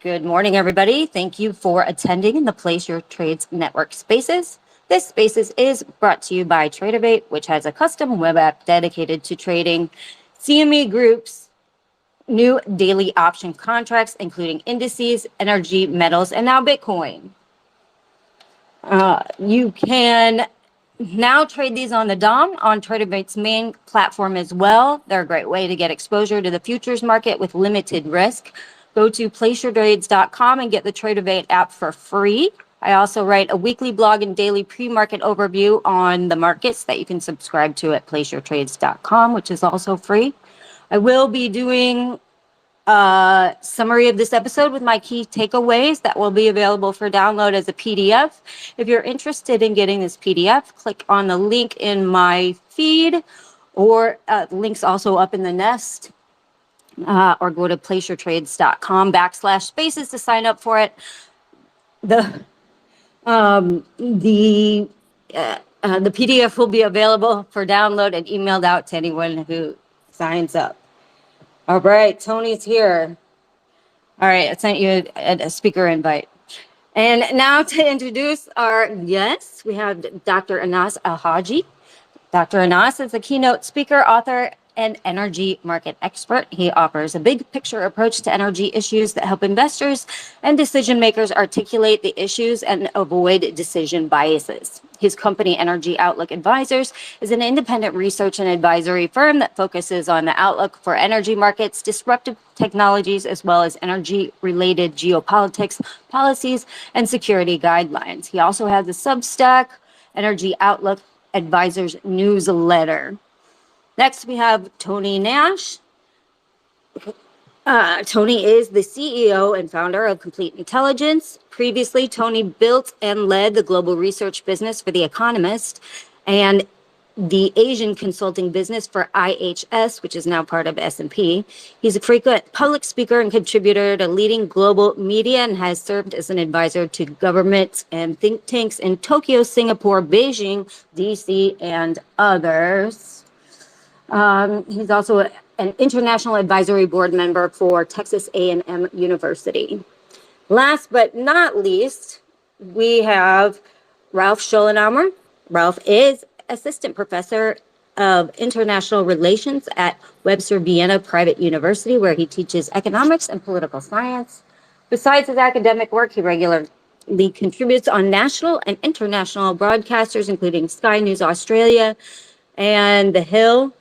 Good morning, everybody. Thank you for attending the Place Your Trades Network Spaces. This Spaces is brought to you by Tradeovate, which has a custom web app dedicated to trading CME Group's new daily option contracts, including indices, energy, metals, and now Bitcoin. You can now trade these on the DOM on Tradeovate's main platform as well. They're a great way to get exposure to the futures market with limited risk. Go to placeyourtrades.com and get the Tradeovate app for free. I also write a weekly blog and daily pre-market overview on the markets that you can subscribe to at placeyourtrades.com, which is also free. I will be doing a summary of this episode with my key takeaways that will be available for download as a PDF. If you're interested in getting this PDF, click on the link in my feed, or links also up in the nest, or go to placeyourtrades.com/spaces to sign up for it. The PDF will be available for download and emailed out to anyone who signs up. All right, Tony's here. All right, I sent you a speaker invite. And now to introduce our guests, we have Dr. Anas Alhajji. Dr. Anas is a keynote speaker, author, and energy market expert. He offers a big picture approach to energy issues that help investors and decision makers articulate the issues and avoid decision biases. His company, Energy Outlook Advisors, is an independent research and advisory firm that focuses on the outlook for energy markets, disruptive technologies, as well as energy-related geopolitics, policies, and security guidelines. He also has a Substack, Energy Outlook Advisors newsletter. Next, we have Tony Nash. Tony is the CEO and founder of Complete Intelligence. Previously, Tony built and led the global research business for The Economist and the Asian consulting business for IHS, which is now part of S&P. He's a frequent public speaker and contributor to leading global media and has served as an advisor to governments and think tanks in Tokyo, Singapore, Beijing, DC, and others. He's also an international advisory board member for Texas A&M University. Last but not least, we have Ralph Schoellhammer. Ralph is assistant professor of international relations at Webster Vienna Private University, where he teaches economics and political science. Besides his academic work, he regularly contributes on national and international broadcasters, including Sky News Australia and The Hill,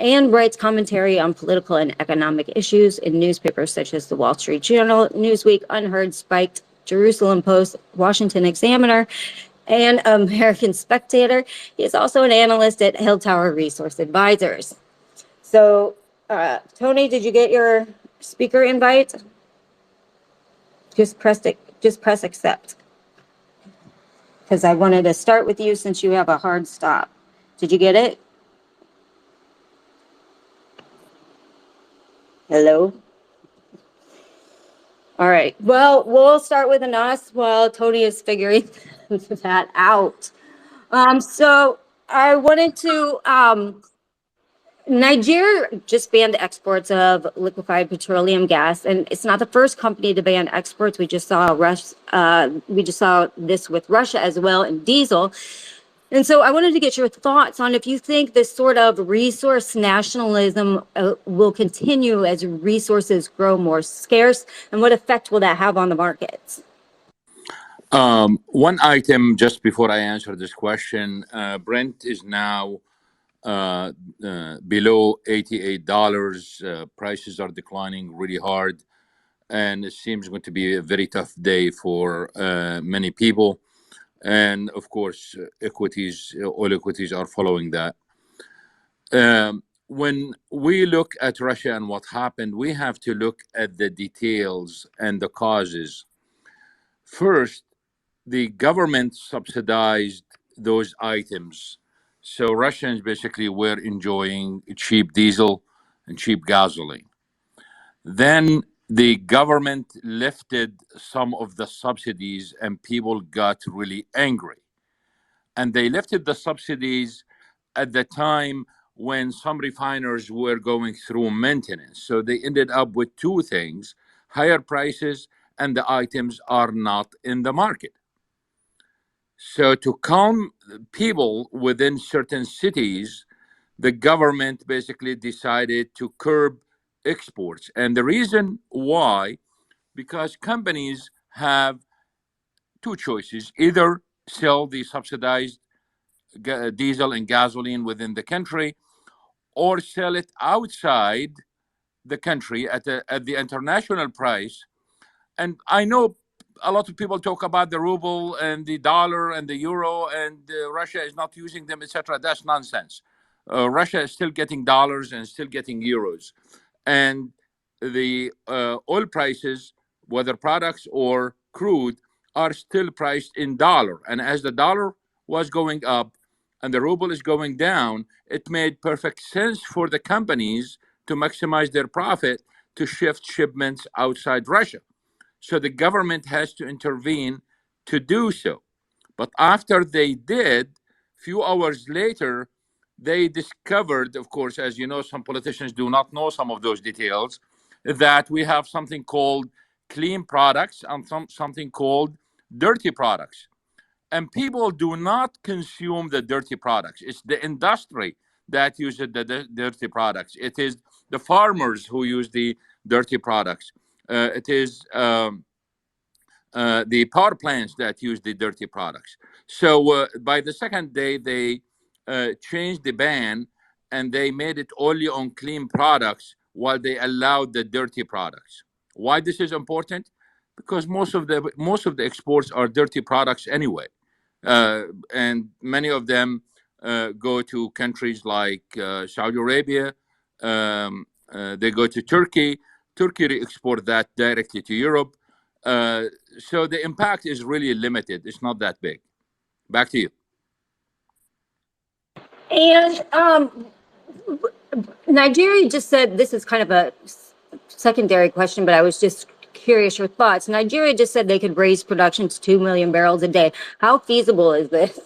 and writes commentary on political and economic issues in newspapers such as the Wall Street Journal, Newsweek, Unheard, Spiked, Jerusalem Post, Washington Examiner, and American Spectator. He is also an analyst at Hill Tower Resource Advisors. So, Tony, did you get your speaker invite? Just press accept. Because I wanted to start with you since you have a hard stop. Did you get it? Hello? All right. Well, we'll start with Anas while Tony is figuring that out. So I wanted to, Nigeria just banned exports of liquefied petroleum gas, and it's not the first company to ban exports. We just saw this with Russia as well, and diesel. And so I wanted to get your thoughts on if you think this sort of resource nationalism will continue as resources grow more scarce, and what effect will that have on the markets? One item just before I answer this question, Brent is now below $88. Prices are declining really hard, and it seems going to be a very tough day for many people. And of course, oil equities are following that. When we look at Russia and what happened, we have to look at the details and the causes. First, the government subsidized those items. So Russians basically were enjoying cheap diesel and cheap gasoline. Then the government lifted some of the subsidies and people got really angry. And they lifted the subsidies at the time when some refiners were going through maintenance. So they ended up with two things: higher prices and the items are not in the market. So to calm people within certain cities, the government basically decided to curb exports. And the reason why, because companies have two choices: either sell the subsidized diesel and gasoline within the country, or sell it outside the country at the international price. And I know a lot of people talk about the ruble and the dollar and the euro, and Russia is not using them, etc. That's nonsense. Russia is still getting dollars and still getting euros, and the oil prices, whether products or crude, are still priced in dollar. And as the dollar was going up and the ruble is going down, it made perfect sense for the companies to maximize their profit to shift shipments outside Russia. So the government has to intervene to do so. But after they did, few hours later, they discovered, of course, as you know, some politicians do not know some of those details, that we have something called clean products and something called dirty products. And people do not consume the dirty products. It's the industry that uses the dirty products. It is the farmers who use the dirty products. It is the power plants that use the dirty products. So by the second day, they changed the ban and they made it only on clean products while they allowed the dirty products. Why this is important? Because most of the exports are dirty products anyway, and many of them go to countries like Saudi Arabia. They go to Turkey. Turkey export that directly to Europe. So the impact is really limited. It's not that big. Back to you. And Nigeria just said, this is kind of a secondary question, but I was just curious your thoughts. Nigeria just said they could raise production to 2 million barrels a day. How feasible is this?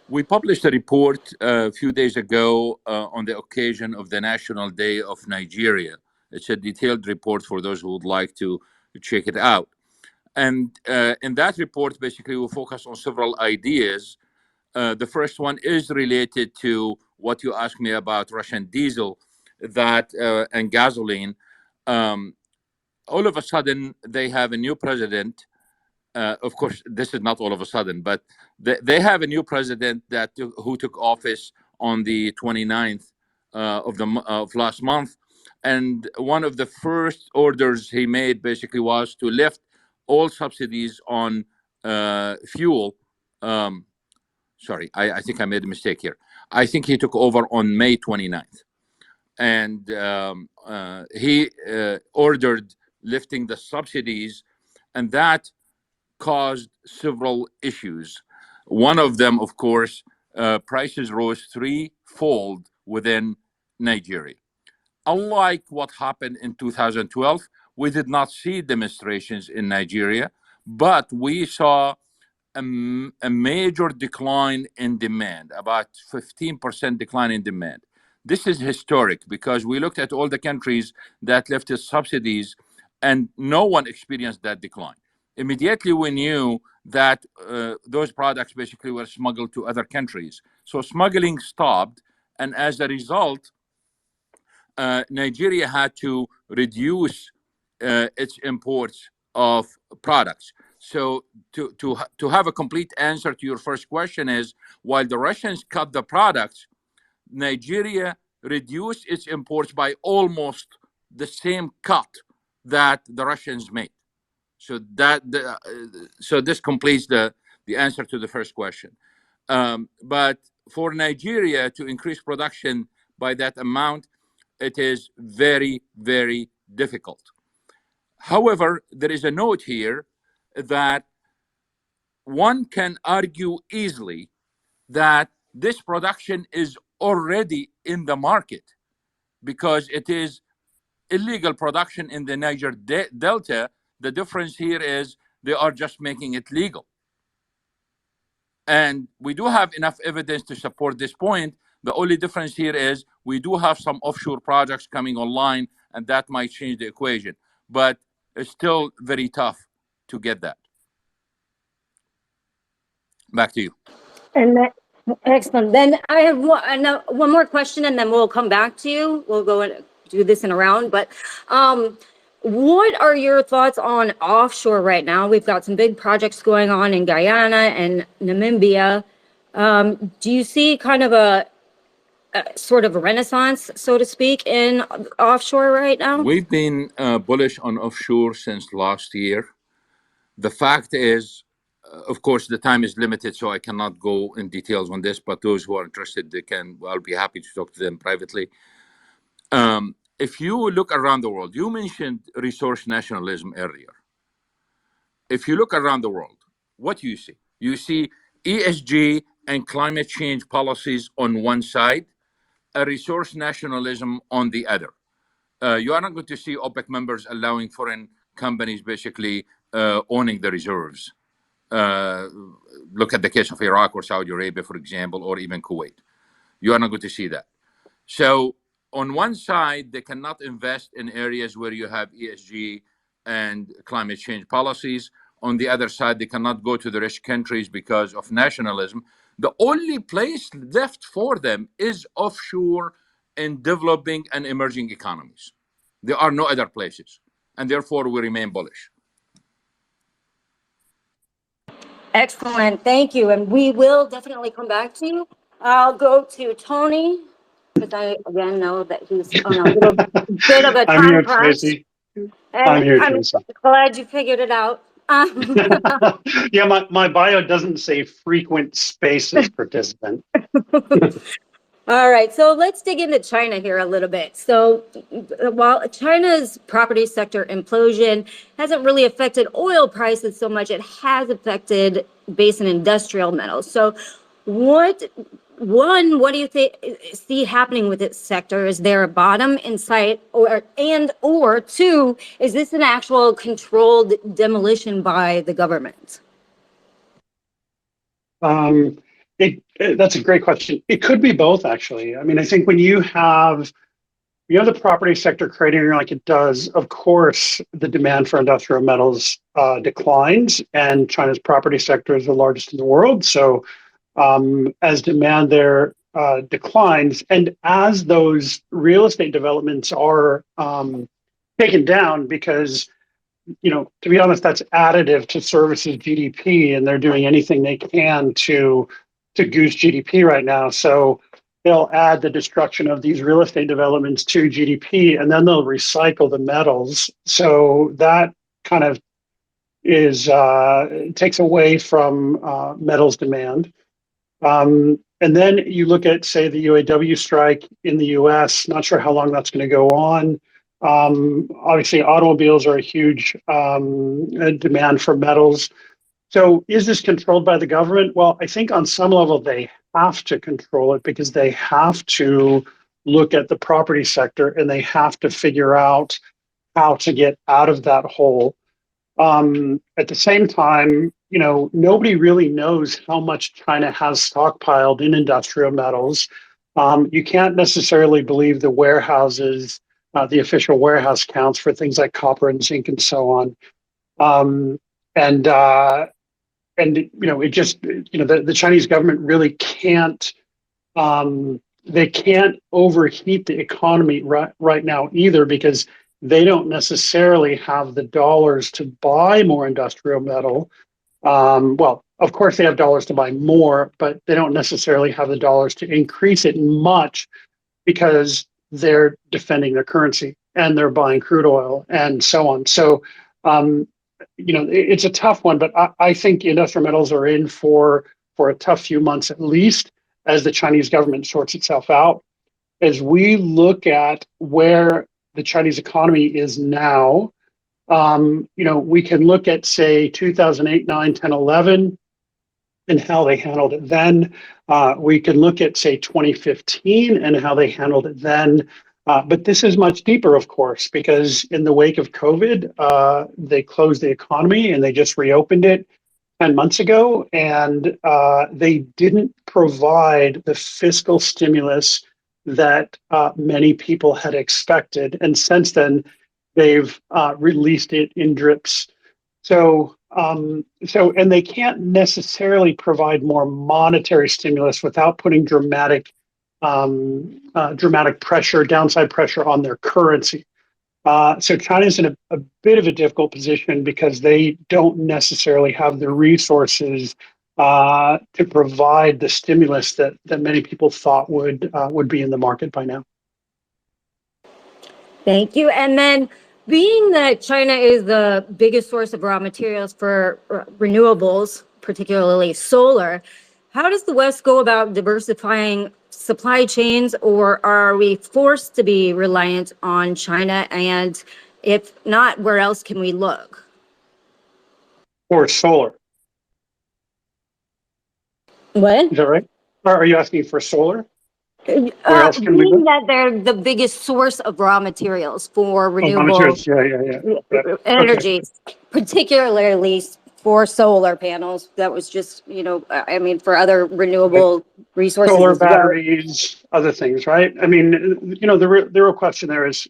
We published a report a few days ago on the occasion of the National Day of Nigeria. It's a detailed report for those who would like to check it out. And in that report, basically, we focus on several ideas. The first one is related to what you asked me about Russian diesel and gasoline. All of a sudden, they have a new president. Of course, this is not all of a sudden, but they have a new president who took office on the 29th of last month. And one of the first orders he made basically was to lift all subsidies on fuel. Sorry, I think I made a mistake here. I think he took over on May 29th. And he ordered lifting the subsidies, and that caused several issues. One of them, of course, prices rose threefold within Nigeria. Unlike what happened in 2012, we did not see demonstrations in Nigeria, but we saw a major decline in demand, about 15% decline in demand. This is historic because we looked at all the countries that lifted subsidies and no one experienced that decline. Immediately we knew that those products basically were smuggled to other countries. So smuggling stopped, and as a result, Nigeria had to reduce its imports of products. So to have a complete answer to your first question is, while the Russians cut the products, Nigeria reduced its imports by almost the same cut that the Russians made. So so this completes the answer to the first question. But for Nigeria to increase production by that amount, it is very, very difficult. However, there is a note here that one can argue easily that this production is already in the market because it is illegal production in the Niger Delta. The difference here is they are just making it legal. And we do have enough evidence to support this point. The only difference here is we do have some offshore projects coming online, and that might change the equation. But it's still very tough to get that. Back to you. And that, excellent. Then I have one more question, and then we'll come back to you. We'll go and do this in a round. But what are your thoughts on offshore right now? We've got some big projects going on in Guyana and Namibia. Do you see kind of a sort of a renaissance, so to speak, in offshore right now? We've been bullish on offshore since last year. The fact is, of course, the time is limited, so I cannot go in details on this, but those who are interested, they can, I'll be happy to talk to them privately. If you look around the world, you mentioned resource nationalism earlier. If you look around the world, what do you see? You see ESG and climate change policies on one side, a resource nationalism on the other. You are not going to see OPEC members allowing foreign companies basically owning the reserves. Look at the case of Iraq or Saudi Arabia, for example, or even Kuwait. You are not going to see that. So on one side, they cannot invest in areas where you have ESG and climate change policies. On the other side, they cannot go to the rich countries because of nationalism. The only place left for them is offshore in developing and emerging economies. There are no other places, and therefore we remain bullish. Excellent, thank you. And we will definitely come back to you. I'll go to Tony, because I again know that he's on a little bit of a I'm time here, crunch. Tracy. And I'm here, I'm Tracy. glad you figured it out. Yeah, my bio doesn't say frequent spaces participant. All right, so let's dig into China here a little bit. So while China's property sector implosion hasn't really affected oil prices so much, it has affected base and industrial metals. So what do you see happening with its sector? Is there a bottom in sight, or two, is this an actual controlled demolition by the government? That's a great question. It could be both, actually. I mean, I think when you have the property sector creating like it does, of course, the demand for industrial metals declines, and China's property sector is the largest in the world. So as demand there declines, and as those real estate developments are taken down, because to be honest, that's additive to services GDP, and they're doing anything they can to goose GDP right now. So they'll add the destruction of these real estate developments to GDP, and then they'll recycle the metals. So that kind of takes away from metals demand. And then you look at, say, the UAW strike in the US, not sure how long that's going to go on. Obviously, automobiles are a huge demand for metals. So is this controlled by the government? Well, I think on some level they have to control it, because they have to look at the property sector and they have to figure out how to get out of that hole. At the same time, nobody really knows how much China has stockpiled in industrial metals. You can't necessarily believe the warehouses, the official warehouse counts for things like copper and zinc and so on. It just, the Chinese government really can't, they can't overheat the economy right now either, because they don't necessarily have the dollars to buy more industrial metal. Well, of course they have dollars to buy more, but they don't necessarily have the dollars to increase it much, because they're defending their currency and they're buying crude oil and so on. So, it's a tough one, but I think industrial metals are in for a tough few months at least, as the Chinese government sorts itself out. As we look at where the Chinese economy is now, we can look at, say, 2008, 9, 10, 11, and how they handled it then. We can look at, say, 2015 and how they handled it then. But this is much deeper, of course, because in the wake of COVID, they closed the economy and they just reopened it 10 months ago. And they didn't provide the fiscal stimulus that many people had expected. And since then, they've released it in drips. So and they can't necessarily provide more monetary stimulus without putting dramatic pressure, downside pressure on their currency. So China's in a bit of a difficult position because they don't necessarily have the resources to provide the stimulus that many people thought would be in the market by now. Thank you. And then, being that China is the biggest source of raw materials for renewables, particularly solar, how does the West go about diversifying supply chains, or are we forced to be reliant on China? And if not, where else can we look? Or solar. What? Is that right? Or are you asking for solar? Where else can we Being look? that they're the biggest source of raw materials for Oh, raw renewable materials. Yeah. Okay. energies, particularly for solar panels. That was just, I mean, for other renewable resources Solar as well. batteries, other things, right? I mean, the real question there is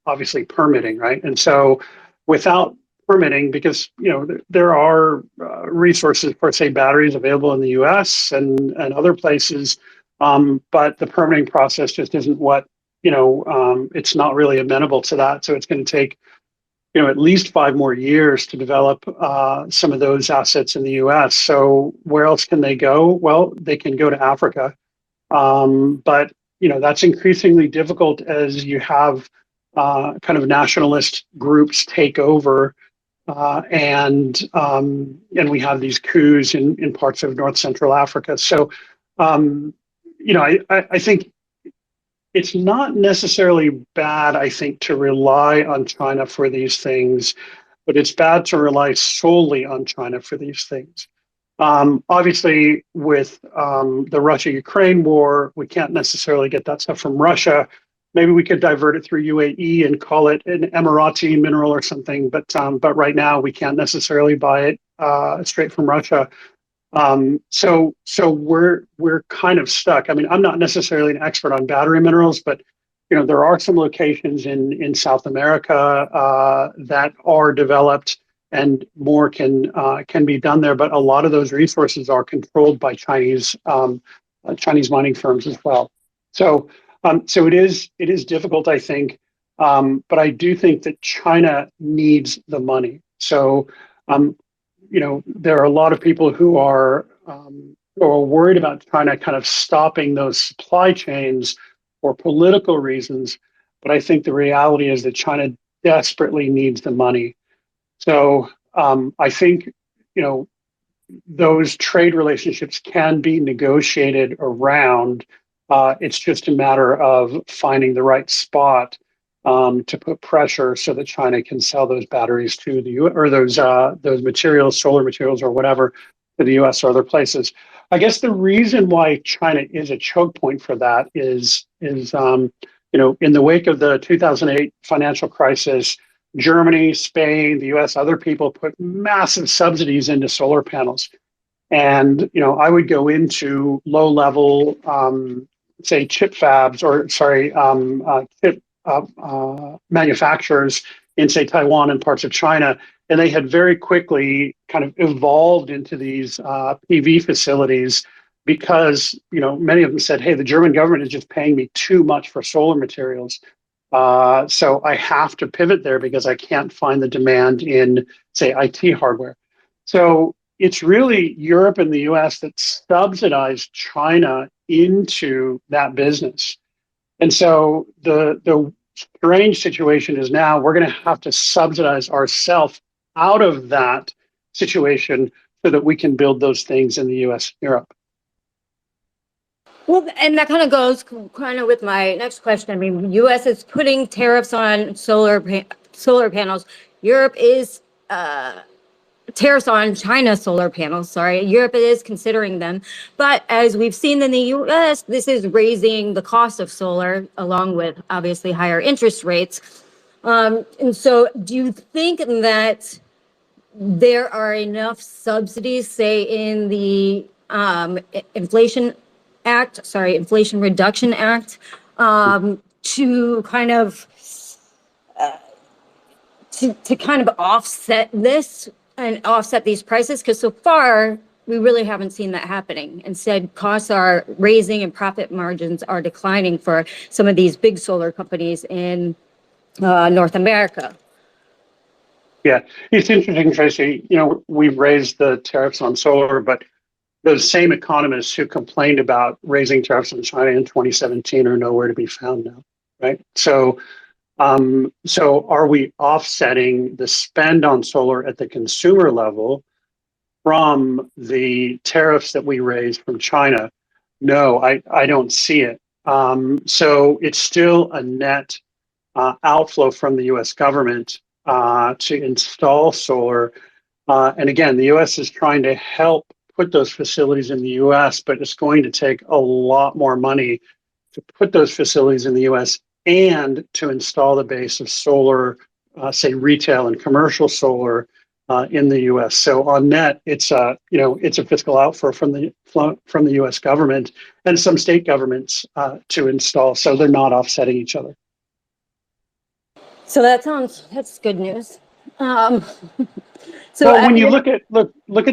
obviously permitting, right? And so, without permitting, because there are resources for, say, batteries available in the U.S. and other places, but the permitting process just isn't what it's not really amenable to that. So it's going to take at least 5 more years to develop some of those assets in the U.S. So where else can they go? Well, they can go to Africa, but that's increasingly difficult as you have kind of nationalist groups take over, and we have these coups in parts of North Central Africa. So I think it's not necessarily bad, I think, to rely on China for these things, but it's bad to rely solely on China for these things. Obviously, with the Russia-Ukraine war, we can't necessarily get that stuff from Russia. Maybe we could divert it through UAE and call it an Emirati mineral or something, but right now we can't necessarily buy it straight from Russia. So we're kind of stuck. I mean, I'm not necessarily an expert on battery minerals, but there are some locations in South America that are developed, and more can be done there. But a lot of those resources are controlled by Chinese mining firms as well. So it is difficult, I think, but I do think that China needs the money. So there are a lot of people who are worried about China kind of stopping those supply chains for political reasons. But I think the reality is that China desperately needs the money. So I think those trade relationships can be negotiated around. It's just a matter of finding the right spot to put pressure so that China can sell those batteries to the U.S. or those materials, solar materials or whatever, to the U.S. or other places. I guess the reason why China is a choke point for that is in the wake of the 2008 financial crisis, Germany, Spain, the U.S., other people put massive subsidies into solar panels. And I would go into low-level, say, chip fabs, or sorry, chip manufacturers in, say, Taiwan and parts of China, and they had very quickly kind of evolved into these PV facilities because many of them said, "Hey, the German government is just paying me too much for solar materials, so I have to pivot there because I can't find the demand in, say, IT hardware." So it's really Europe and the US that subsidized China into that business. And so the strange situation is now we're going to have to subsidize ourselves out of that situation so that we can build those things in the US and Europe. Well, and that kind of goes with my next question. I mean, U.S. is putting tariffs on solar panels. Europe is tariffs on China solar panels. Sorry, Europe is considering them, but as we've seen in the U.S., this is raising the cost of solar, along with obviously higher interest rates. And so, do you think that there are enough subsidies, say, in the Inflation Reduction Act, to kind of offset this and offset these prices? Because so far, we really haven't seen that happening. Instead, costs are raising and profit margins are declining for some of these big solar companies in North America. Yeah, it's interesting, Tracy. You know, we've raised the tariffs on solar, but those same economists who complained about raising tariffs on China in 2017 are nowhere to be found now, right? So are we offsetting the spend on solar at the consumer level from the tariffs that we raised from China? No, I don't see it. So it's still a net outflow from the U.S. government to install solar. And again, the U.S. is trying to help put those facilities in the U.S., but it's going to take a lot more money to put those facilities in the U.S. and to install the base of solar, say retail and commercial solar in the U.S. So on net, it's a fiscal outflow from the U.S. government and some state governments to install. So they're not offsetting each other. So that's good news. Well, when you look at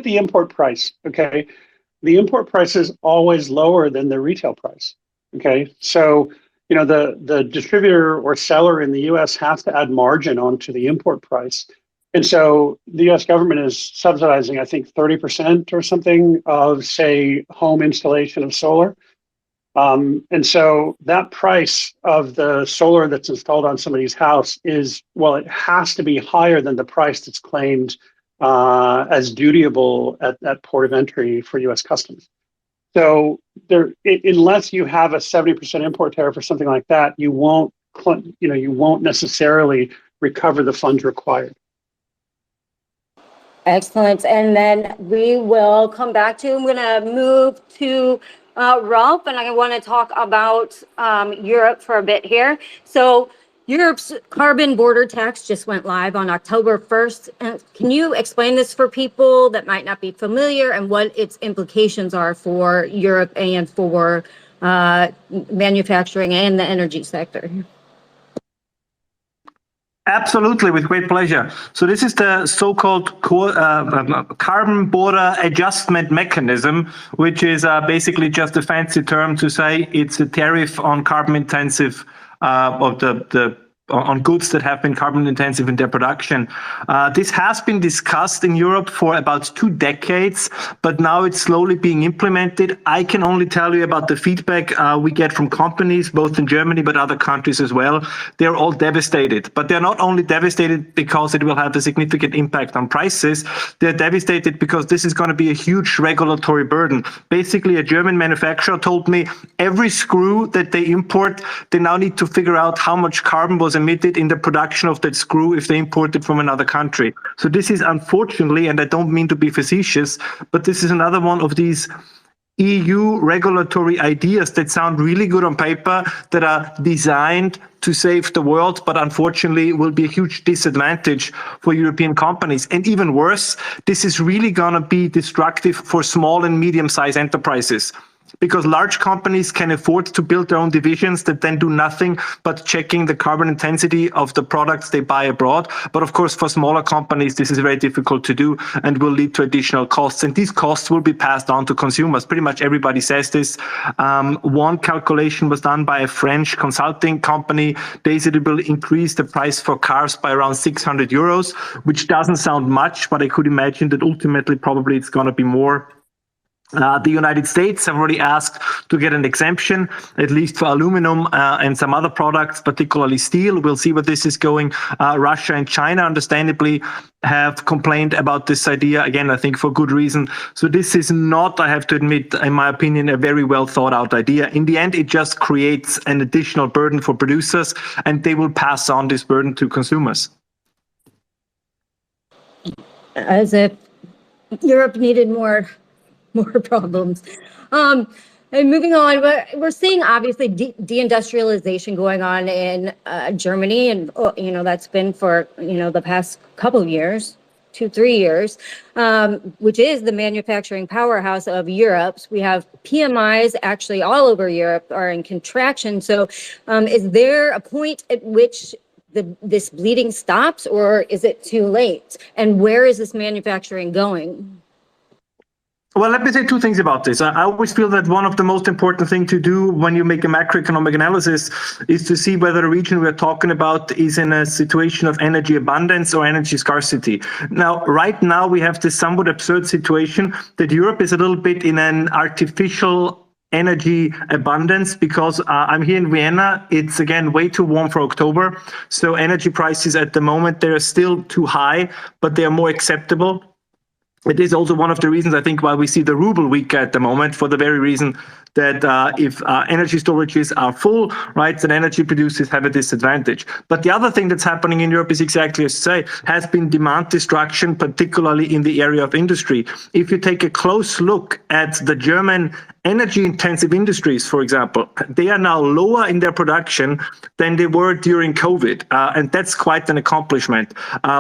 the import price, okay, the import price is always lower than the retail price. Okay, so you know the distributor or seller in the U.S. has to add margin onto the import price, and so the U.S. government is subsidizing, I think, 30% or something of, say, home installation of solar. And so that price of the solar that's installed on somebody's house is, well, it has to be higher than the price that's claimed as dutiable at port of entry for U.S. customs. So unless you have a 70% import tariff or something like that, you won't necessarily recover the funds required. Excellent. And then we will come back to, I'm going to move to Ralph, and I want to talk about Europe for a bit here. So Europe's carbon border tax just went live on October 1st. And can you explain this for people that might not be familiar and what its implications are for Europe and for manufacturing and the energy sector? Absolutely, with great pleasure. So this is the so-called carbon border adjustment mechanism, which is basically just a fancy term to say it's a tariff on carbon intensive on goods that have been carbon intensive in their production. This has been discussed in Europe for about 2 decades, but now it's slowly being implemented. I can only tell you about the feedback we get from companies, both in Germany, but other countries as well. They're all devastated, but they're not only devastated because it will have a significant impact on prices. They're devastated because this is going to be a huge regulatory burden. Basically, a German manufacturer told me every screw that they import, they now need to figure out how much carbon was emitted in the production of that screw if they import it from another country. So this is unfortunately, and I don't mean to be facetious, but this is another one of these EU regulatory ideas that sound really good on paper, that are designed to save the world, but unfortunately will be a huge disadvantage for European companies. And even worse, this is really going to be destructive for small and medium-sized enterprises, because large companies can afford to build their own divisions that then do nothing but checking the carbon intensity of the products they buy abroad. But of course, for smaller companies, this is very difficult to do and will lead to additional costs. And these costs will be passed on to consumers. Pretty much everybody says this. One calculation was done by a French consulting company. They said it will increase the price for cars by around 600 euros, which doesn't sound much, but I could imagine that ultimately probably it's going to be more. The United States have already asked to get an exemption, at least for aluminum and some other products, particularly steel. We'll see where this is going. Russia and China, understandably, have complained about this idea, again, I think for good reason. So this is not, I have to admit, in my opinion, a very well thought out idea. In the end, it just creates an additional burden for producers, and they will pass on this burden to consumers. As if Europe needed more problems. And moving on, we're seeing obviously deindustrialization going on in Germany, and that's been for the past couple of years, 2-3 years, which is the manufacturing powerhouse of Europe. We have PMIs actually all over Europe are in contraction. So, is there a point at which this bleeding stops, or is it too late? And where is this manufacturing going? Well, let me say two things about this. I always feel that one of the most important things to do when you make a macroeconomic analysis is to see whether the region we're talking about is in a situation of energy abundance or energy scarcity. Now, right now, we have this somewhat absurd situation that Europe is a little bit in an artificial energy abundance because I'm here in Vienna. It's again way too warm for October. So energy prices at the moment, they're still too high, but they are more acceptable. It is also one of the reasons, I think, why we see the ruble weak at the moment, for the very reason that if energy storages are full, right, then energy producers have a disadvantage. But the other thing that's happening in Europe is exactly as you say, has been demand destruction, particularly in the area of industry. If you take a close look at the German energy-intensive industries, for example, they are now lower in their production than they were during COVID, and that's quite an accomplishment.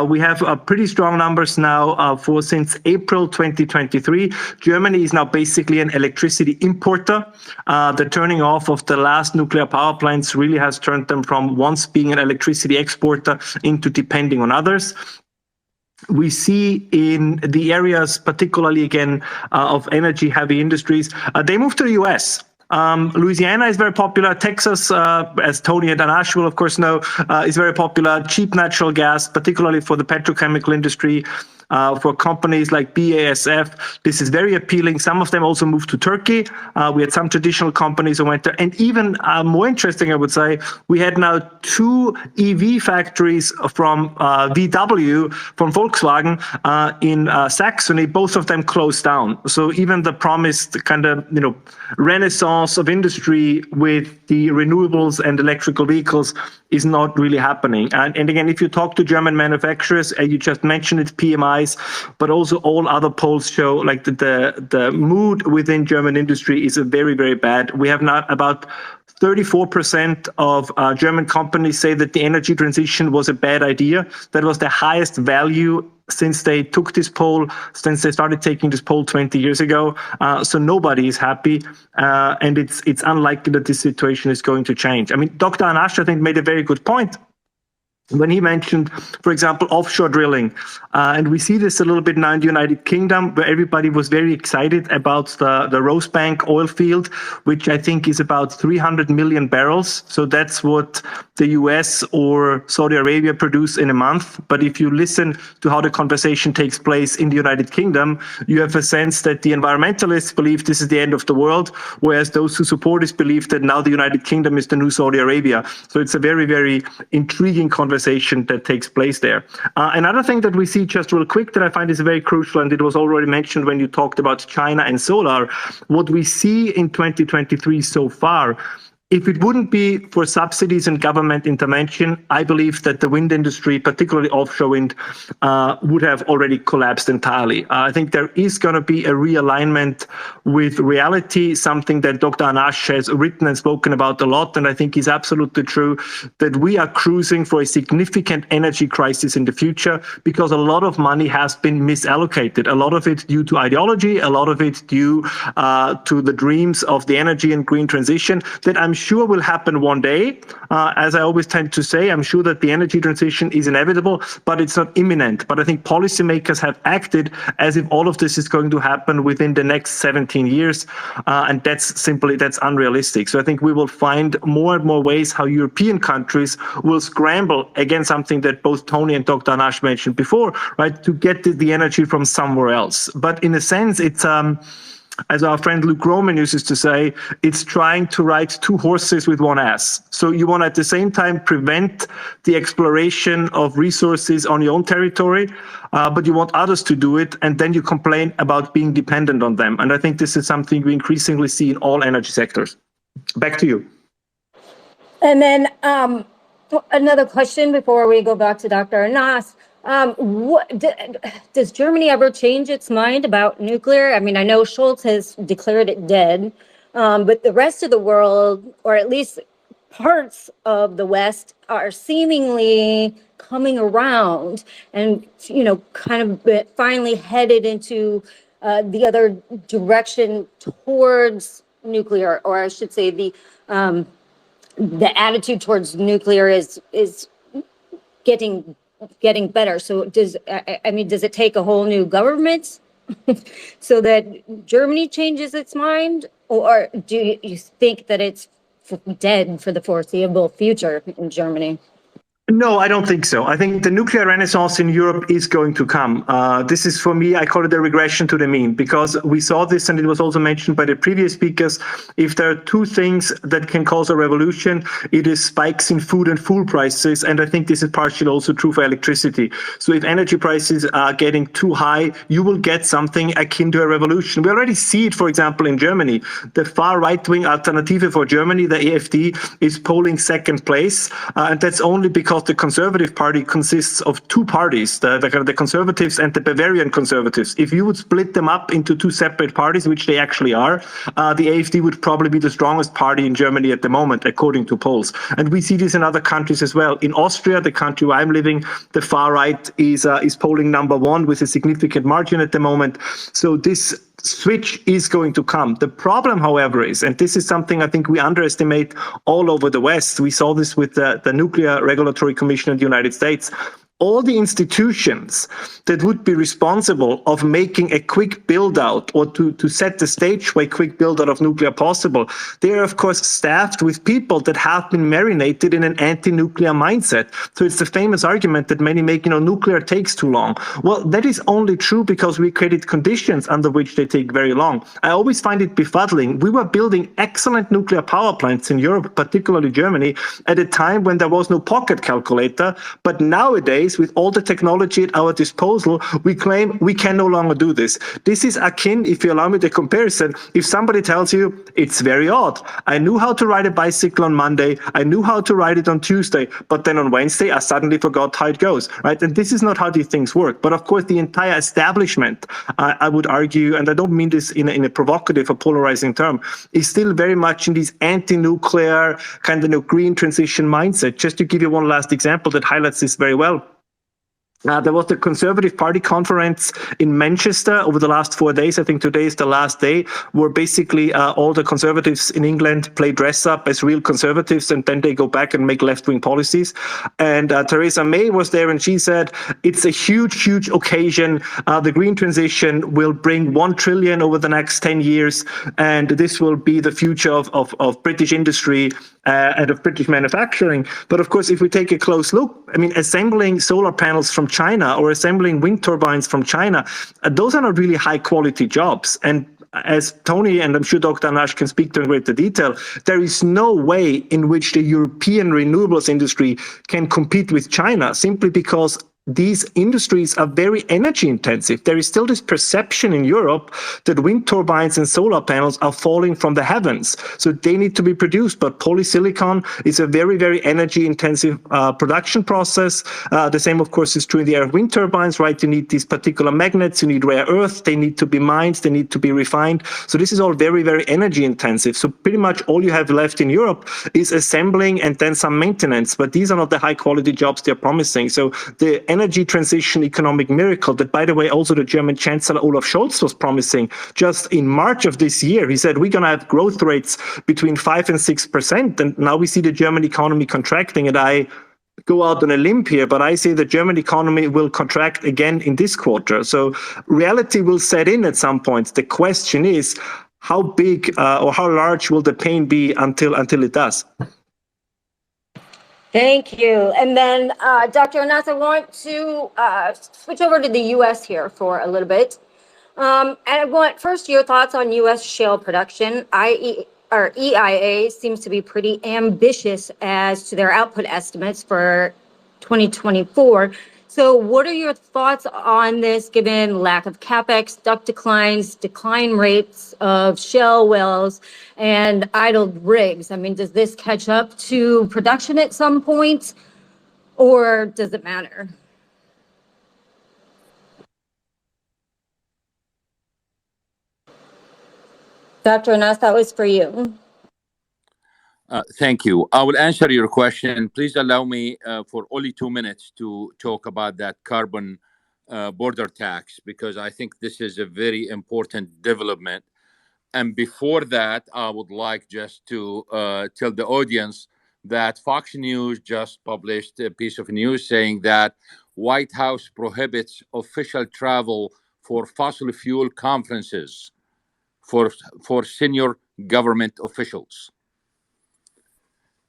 We have pretty strong numbers now for since April 2023. Germany is now basically an electricity importer. The turning off of the last nuclear power plants really has turned them from once being an electricity exporter into depending on others. We see in the areas, particularly again, of energy heavy industries, they move to the US. Louisiana is very popular. Texas, as Tony and Nash will of course know, is very popular. Cheap natural gas, particularly for the petrochemical industry. For companies like BASF, this is very appealing. Some of them also moved to Turkey. We had some traditional companies who went there. And even more interesting, I would say, we had now 2 EV factories from VW, from Volkswagen in Saxony. Both of them closed down. So even the promised kind of, renaissance of industry with the renewables and electrical vehicles is not really happening. And again, if you talk to German manufacturers, you just mentioned it, PMIs, but also all other polls show like the mood within German industry is very, very bad. We have now about 34% of German companies say that the energy transition was a bad idea. That was the highest value since they took this poll, since they started taking this poll 20 years ago. So nobody is happy. And it's unlikely that this situation is going to change. I mean, Dr. Nash, I think, made a very good point when he mentioned, for example, offshore drilling. And we see this a little bit now in the United Kingdom, where everybody was very excited about the Rosebank oil field, which I think is about 300 million barrels. So that's what the US or Saudi Arabia produce in a month. But if you listen to how the conversation takes place in the United Kingdom, you have a sense that the environmentalists believe this is the end of the world, whereas those who support this believe that now the United Kingdom is the new Saudi Arabia. So it's a very, very intriguing conversation that takes place there. Another thing that we see just real quick that I find is very crucial, and it was already mentioned when you talked about China and solar, what we see in 2023 so far, if it wouldn't be for subsidies and government intervention, I believe that the wind industry, particularly offshore wind, would have already collapsed entirely. I think there is going to be a realignment with reality, something that Dr. Nash has written and spoken about a lot, and I think is absolutely true, that we are cruising for a significant energy crisis in the future because a lot of money has been misallocated, a lot of it due to ideology, a lot of it due to the dreams of the energy and green transition that I'm sure will happen one day. As I always tend to say, I'm sure that the energy transition is inevitable, but it's not imminent. But I think policymakers have acted as if all of this is going to happen within the next 17 years. And that's unrealistic. So I think we will find more and more ways how European countries will scramble against something that both Tony and Dr. Nash mentioned before, right, to get the energy from somewhere else. But in a sense, it's as our friend Luke Roman uses to say, it's trying to ride 2 horses with 1 ass. So you want to at the same time prevent the exploration of resources on your own territory, but you want others to do it, and then you complain about being dependent on them. And I think this is something we increasingly see in all energy sectors. Back to you. And then another question before we go back to Dr. Nass. Does Germany ever change its mind about nuclear? I mean, I know Scholz has declared it dead, but the rest of the world, or at least parts of the West, are seemingly coming around and, kind of finally headed into the other direction towards nuclear, or I should say the attitude towards nuclear is getting better. So does it take a whole new government so that Germany changes its mind, or do you think that it's dead for the foreseeable future in Germany? No, I don't think so. I think the nuclear renaissance in Europe is going to come. This is, for me, I call it a regression to the mean, because we saw this, and it was also mentioned by the previous speakers. If there are two things that can cause a revolution, it is spikes in food and fuel prices, and I think this is partially also true for electricity. So if energy prices are getting too high, you will get something akin to a revolution. We already see it, for example, in Germany. The far right-wing Alternative for Germany, the AfD, is polling second place, and that's only because the Conservative Party consists of two parties, the Conservatives and the Bavarian Conservatives. If you would split them up into two separate parties, which they actually are, the AfD would probably be the strongest party in Germany at the moment, according to polls. And we see this in other countries as well. In Austria, the country where I'm living, the far right is polling number one with a significant margin at the moment. So this switch is going to come. The problem, however, is, and this is something I think we underestimate all over the West, we saw this with the Nuclear Regulatory Commission in the United States, all the institutions that would be responsible of making a quick build out, or to set the stage for a quick build out of nuclear possible, they are of course staffed with people that have been marinated in an anti-nuclear mindset. So it's the famous argument that many make, nuclear takes too long. Well, that is only true because we created conditions under which they take very long. I always find it befuddling. We were building excellent nuclear power plants in Europe, particularly Germany, at a time when there was no pocket calculator, but nowadays, with all the technology at our disposal, we claim we can no longer do this. This is akin, if you allow me the comparison, if somebody tells you, it's very odd, I knew how to ride a bicycle on Monday, I knew how to ride it on Tuesday, but then on Wednesday, I suddenly forgot how it goes, right? And this is not how these things work. But of course, the entire establishment, I would argue, and I don't mean this in a provocative or polarizing term, is still very much in this anti-nuclear kind of green transition mindset. Just to give you one last example that highlights this very well. There was the Conservative Party conference in Manchester over the last 4 days. I think today is the last day, where basically all the Conservatives in England play dress up as real Conservatives, and then they go back and make left-wing policies. And Theresa May was there, and she said, it's a huge, huge occasion. The green transition will bring 1 trillion over the next 10 years, and this will be the future of British industry and of British manufacturing. But of course, if we take a close look, I mean, assembling solar panels from China or assembling wind turbines from China, those are not really high quality jobs. And as Tony, and I'm sure Dr. Nash can speak to in greater detail, there is no way in which the European renewables industry can compete with China, simply because these industries are very energy intensive. There is still this perception in Europe that wind turbines and solar panels are falling from the heavens. So they need to be produced. But polysilicon is a very, very energy intensive production process. The same, of course, is true in the area of wind turbines, right? You need these particular magnets, you need rare earth, they need to be mined, they need to be refined. So this is all very, very energy intensive. So pretty much all you have left in Europe is assembling and then some maintenance. But these are not the high quality jobs they're promising. So the energy transition economic miracle that, by the way, also the German Chancellor Olaf Scholz was promising just in March of this year. He said, we're going to have growth rates between 5 and 6%. And now we see the German economy contracting. And I go out on a limb here, but I say the German economy will contract again in this quarter. So reality will set in at some point. The question is, how big or how large will the pain be until it does? Thank you. And then, Dr. Anas, I want to switch over to the U.S. here for a little bit. And I want first your thoughts on U.S. shale production. EIA seems to be pretty ambitious as to their output estimates for 2024. So what are your thoughts on this, given lack of capex, duct declines, decline rates of shale wells, and idled rigs? I mean, does this catch up to production at some point, or does it matter? Dr. Anas, that was for you. Thank you. I will answer your question. Please allow me for only 2 minutes to talk about that carbon border tax, because I think this is a very important development. And before that, I would like just to tell the audience that Fox News just published a piece of news saying that White House prohibits official travel for fossil fuel conferences for senior government officials.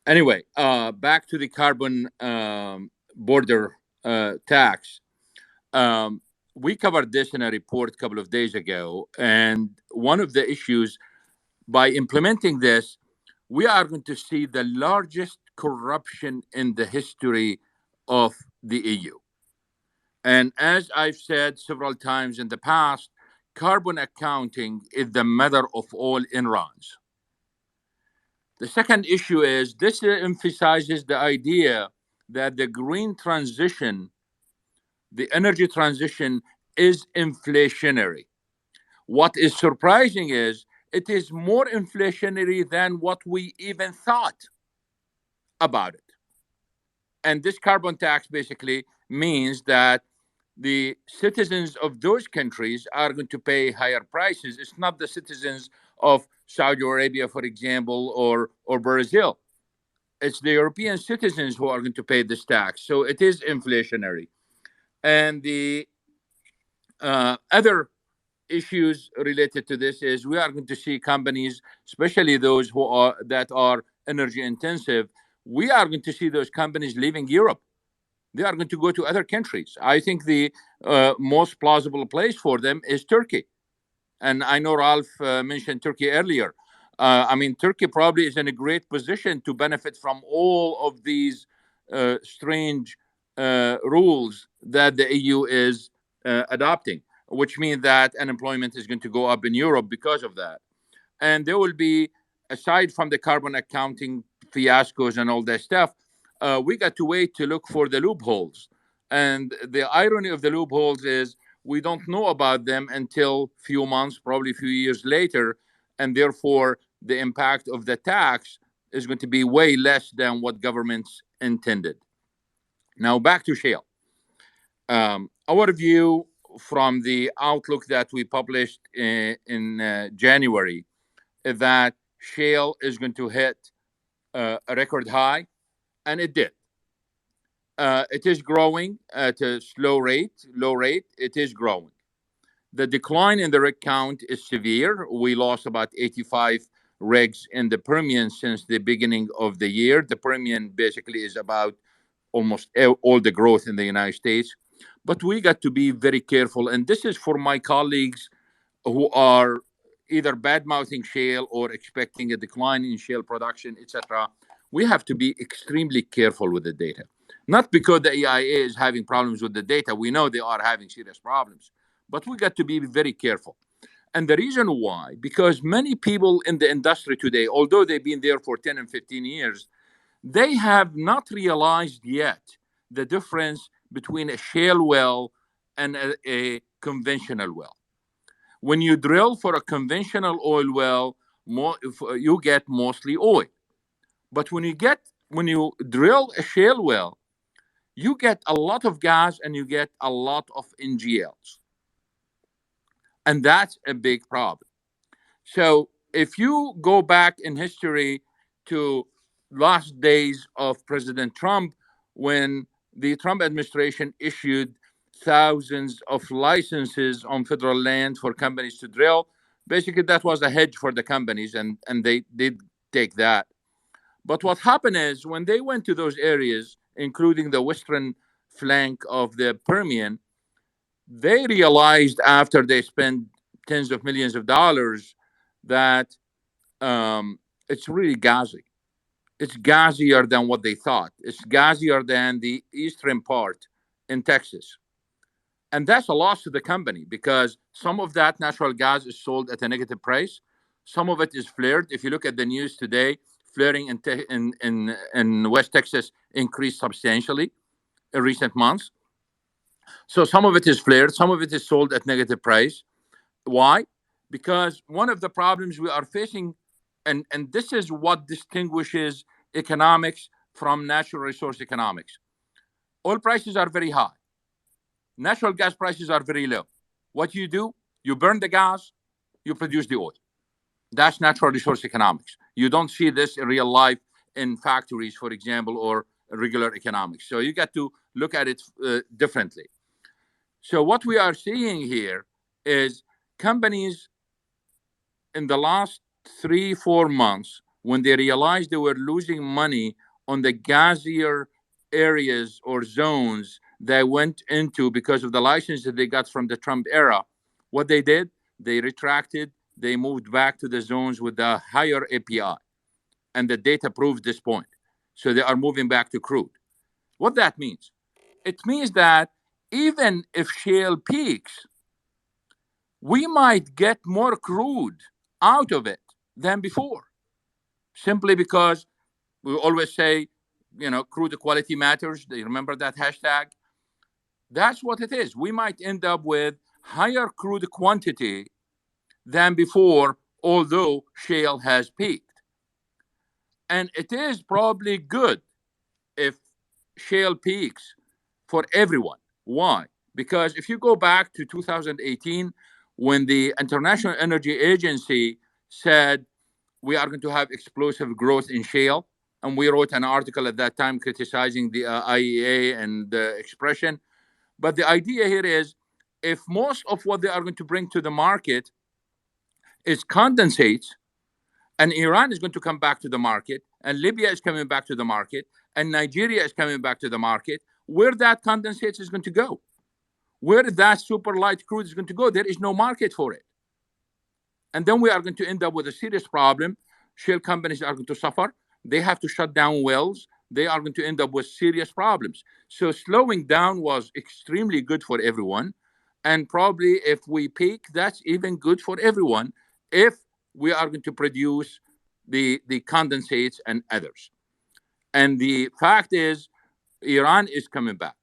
Anyway, back to the carbon border tax. We covered this in a report a couple of days ago, and one of the issues, by implementing this, we are going to see the largest corruption in the history of the EU. And as I've said several times in the past, carbon accounting is the mother of all enrons. The second issue is this emphasizes the idea that the green transition, the energy transition, is inflationary. What is surprising is it is more inflationary than what we even thought about it. And this carbon tax basically means that the citizens of those countries are going to pay higher prices. It's not the citizens of Saudi Arabia, for example, or Brazil. It's the European citizens who are going to pay this tax. So it is inflationary. And the other issues related to this is we are going to see companies, especially those that are energy intensive, we are going to see those companies leaving Europe. They are going to go to other countries. I think the most plausible place for them is Turkey. And I know Ralph mentioned Turkey earlier. I mean, Turkey probably is in a great position to benefit from all of these strange rules that the EU is adopting, which means that unemployment is going to go up in Europe because of that. And there will be, aside from the carbon accounting fiascos and all that stuff, we got to wait to look for the loopholes. And the irony of the loopholes is we don't know about them until few months, probably a few years later. And therefore, the impact of the tax is going to be way less than what governments intended. Now, back to shale. Our view from the outlook that we published in January is that shale is going to hit a record high, and it did. It is growing at a low rate. It is growing. The decline in the rig count is severe. We lost about 85 rigs in the Permian since the beginning of the year. The Permian basically is about almost all the growth in the United States. But we got to be very careful. And this is for my colleagues who are either bad-mouthing shale or expecting a decline in shale production, etc. We have to be extremely careful with the data. Not because the EIA is having problems with the data. We know they are having serious problems. But we got to be very careful. And the reason why, because many people in the industry today, although they've been there for 10 and 15 years, they have not realized yet the difference between a shale well and a conventional well. When you drill for a conventional oil well, you get mostly oil. But when you drill a shale well, you get a lot of gas and you get a lot of NGLs. And that's a big problem. So if you go back in history to last days of President Trump, when the Trump administration issued thousands of licenses on federal land for companies to drill, basically that was a hedge for the companies, and they did take that. But what happened is when they went to those areas, including the western flank of the Permian, they realized after they spent tens of millions of dollars that it's really gassy. It's gassier than what they thought. It's gassier than the eastern part in Texas. And that's a loss to the company because some of that natural gas is sold at a negative price. Some of it is flared. If you look at the news today, flaring in West Texas increased substantially in recent months. So some of it is flared. Some of it is sold at negative price. Why? Because one of the problems we are facing, and this is what distinguishes economics from natural resource economics. Oil prices are very high. Natural gas prices are very low. What do? You burn the gas, you produce the oil. That's natural resource economics. You don't see this in real life in factories, for example, or regular economics. So you got to look at it differently. So what we are seeing here is companies in the last 3-4 months, when they realized they were losing money on the gassier areas or zones they went into because of the license that they got from the Trump era, what they did, they retracted, they moved back to the zones with the higher API. And the data proves this point. So they are moving back to crude. What that means? It means that even if shale peaks, we might get more crude out of it than before, simply because we always say, crude quality matters. Do you remember that hashtag? That's what it is. We might end up with higher crude quantity than before, although shale has peaked. And it is probably good if shale peaks for everyone. Why? Because if you go back to 2018, when the International Energy Agency said we are going to have explosive growth in shale, and we wrote an article at that time criticizing the IEA and the expression. But the idea here is, if most of what they are going to bring to the market is condensates, and Iran is going to come back to the market, and Libya is coming back to the market, and Nigeria is coming back to the market, where that condensate is going to go, where that super light crude is going to go, there is no market for it. And then we are going to end up with a serious problem. Shale companies are going to suffer. They have to shut down wells. They are going to end up with serious problems. So slowing down was extremely good for everyone. And probably if we peak, that's even good for everyone if we are going to produce the condensates and others. And the fact is, Iran is coming back.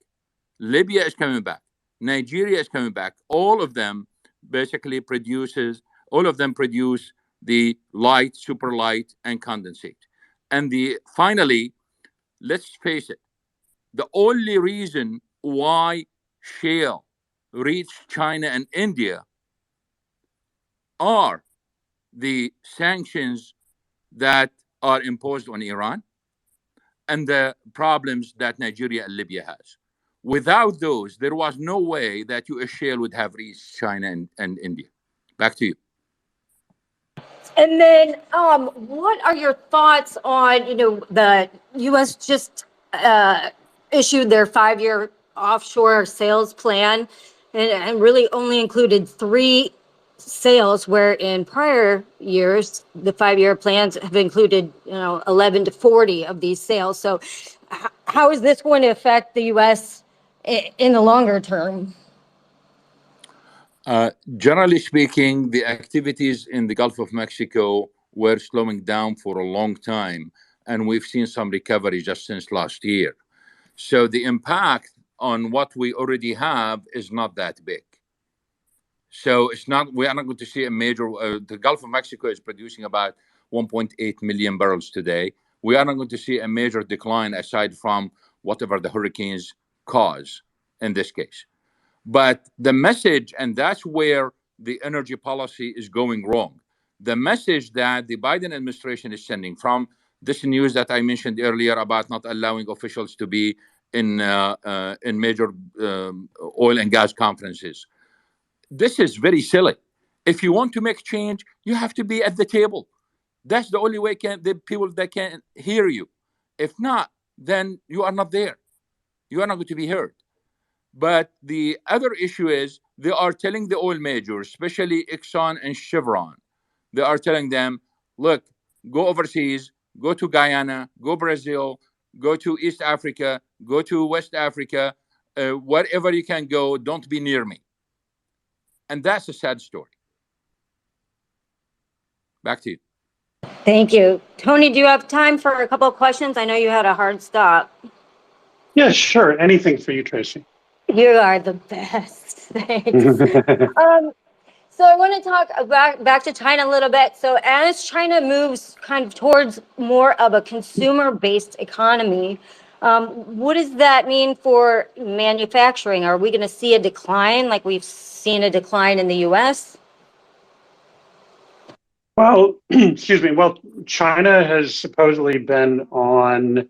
Libya is coming back. Nigeria is coming back. All of them basically produce the light, super light, and condensate. And finally, let's face it, the only reason why shale reached China and India are the sanctions that are imposed on Iran and the problems that Nigeria and Libya has. Without those, there was no way that U.S. shale would have reached China and India. Back to you. And then, what are your thoughts on, the U.S. just issued their 5-year offshore sales plan and really only included 3 sales, where in prior years, the 5-year plans have included, 11 to 40 of these sales. So how is this going to affect the U.S. in the longer term? Generally speaking, the activities in the Gulf of Mexico were slowing down for a long time, and we've seen some recovery just since last year. So the impact on what we already have is not that big. So we are not going to see a major, the Gulf of Mexico is producing about 1.8 million barrels today. We are not going to see a major decline aside from whatever the hurricanes cause in this case. But the message, and that's where the energy policy is going wrong. The message that the Biden administration is sending from this news that I mentioned earlier about not allowing officials to be in major oil and gas conferences. This is very silly. If you want to make change, you have to be at the table. That's the only way the people that can hear you. If not, then you are not there. You are not going to be heard. But the other issue is they are telling the oil majors, especially Exxon and Chevron, they are telling them, look, go overseas, go to Guyana, go Brazil, go to East Africa, go to West Africa, wherever you can go, don't be near me. And that's a sad story. Back to you. Thank you. Tony, do you have time for a couple of questions? I know you had a hard stop. Yeah, sure. Anything for you, Tracy. You are the best. Thanks. So I want to talk back to China a little bit. So as China moves kind of towards more of a consumer-based economy, what does that mean for manufacturing? Are we going to see a decline like we've seen a decline in the U.S.? Well, excuse me. Well, China has supposedly been on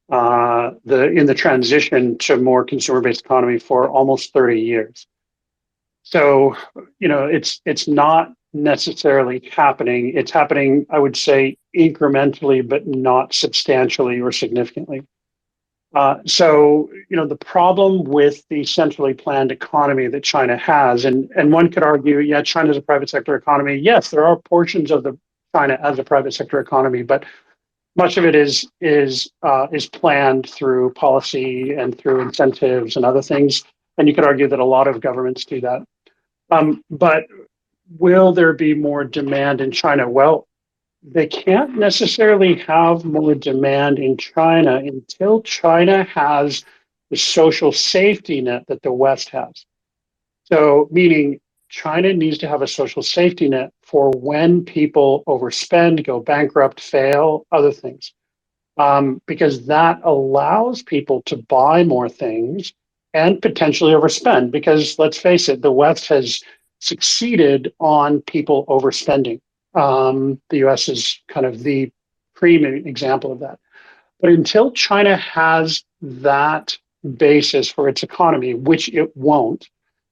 in the transition to more consumer-based economy for almost 30 years. So, it's not necessarily happening. It's happening, I would say, incrementally, but not substantially or significantly. So, the problem with the centrally planned economy that China has, and one could argue, yeah, China's a private sector economy. Yes, there are portions of the China as a private sector economy, but much of it is planned through policy and through incentives and other things. And you could argue that a lot of governments do that. But will there be more demand in China? Well, they can't necessarily have more demand in China until China has the social safety net that the West has. So, meaning China needs to have a social safety net for when people overspend, go bankrupt, fail, other things, because that allows people to buy more things and potentially overspend. Because let's face it, the West has succeeded on people overspending. The US is kind of the prime example of that. But until China has that basis for its economy, which it won't,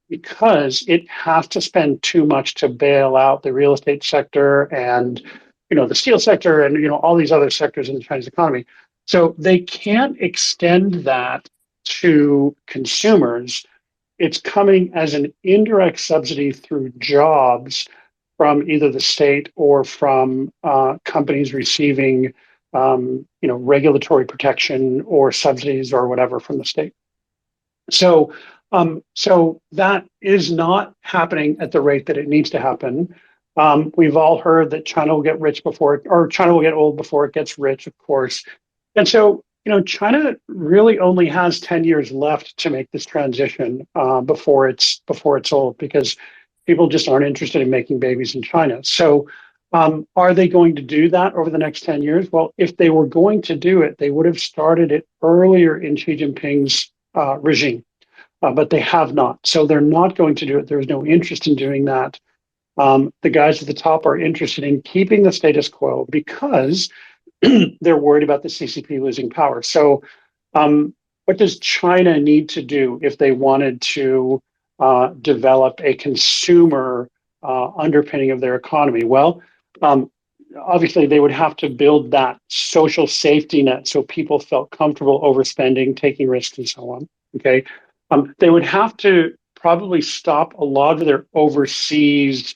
because it has to spend too much to bail out the real estate sector and the steel sector and all these other sectors in the Chinese economy. So they can't extend that to consumers. It's coming as an indirect subsidy through jobs from either the state or from companies receiving regulatory protection or subsidies or whatever from the state. So that is not happening at the rate that it needs to happen. We've all heard that China will get rich or China will get old before it gets rich, of course. And so, China really only has 10 years left to make this transition before it's old, because people just aren't interested in making babies in China. So, are they going to do that over the next 10 years? Well, if they were going to do it, they would have started it earlier in Xi Jinping's regime. But they have not. So they're not going to do it. There's no interest in doing that. The guys at the top are interested in keeping the status quo because they're worried about the CCP losing power. So what does China need to do if they wanted to develop a consumer underpinning of their economy? Well, obviously they would have to build that social safety net so people felt comfortable overspending, taking risks, and so on. Okay. They would have to probably stop a lot of their overseas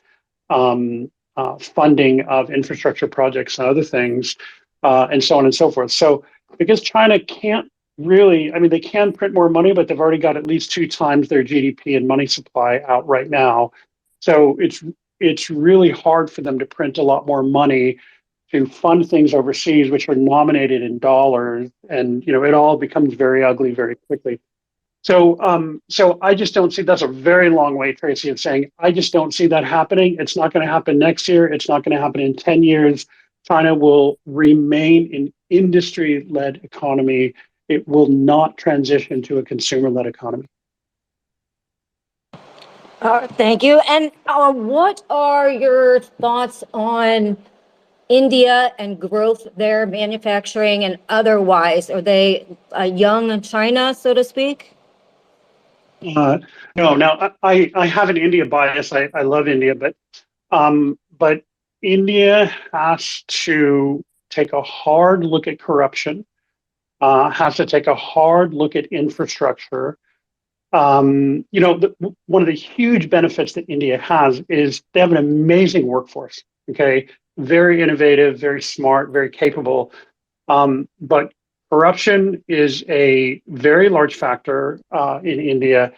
funding of infrastructure projects and other things, and so on and so forth. So, because China can't really, they can print more money, but they've already got at least 2 times their GDP and money supply out right now. So it's really hard for them to print a lot more money to fund things overseas, which are nominated in dollars, and it all becomes very ugly very quickly. So I just don't see, that's a very long way, Tracy, of saying, I just don't see that happening. It's not going to happen next year. It's not going to happen in 10 years. China will remain an industry-led economy. It will not transition to a consumer-led economy. Thank you. And what are your thoughts on India and growth there, manufacturing and otherwise? Are they a young China, so to speak? No. Now I have an India bias. I love India, but India has to take a hard look at corruption, has to take a hard look at infrastructure. One of the huge benefits that India has is they have an amazing workforce. Okay, very innovative, very smart, very capable. But corruption is a very large factor in India,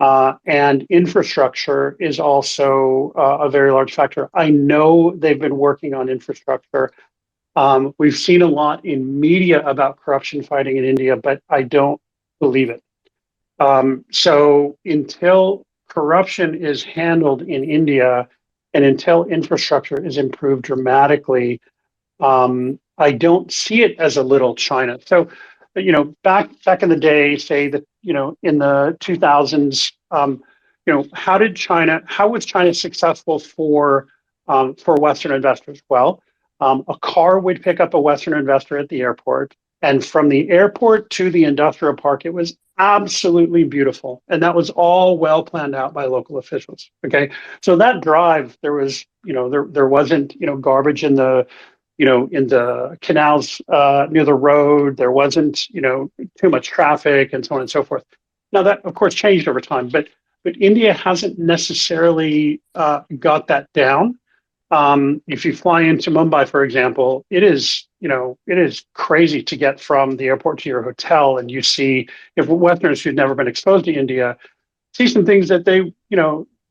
and infrastructure is also a very large factor. I know they've been working on infrastructure. We've seen a lot in media about corruption fighting in India, but I don't believe it. So until corruption is handled in India and until infrastructure is improved dramatically, I don't see it as a little China. So, back in the day, say that, in the 2000s, how was China successful for for Western investors? Well, a car would pick up a Western investor at the airport, and from the airport to the industrial park, it was absolutely beautiful, and that was all well planned out by local officials. Okay, so that drive, there was, there wasn't, garbage in the, in the canals near the road. There wasn't, too much traffic and so on and so forth. Now that, of course, changed over time, but India hasn't necessarily got that down. If you fly into Mumbai, for example, it is crazy to get from the airport to your hotel, and you see, if Westerners who've never been exposed to India see some things that they,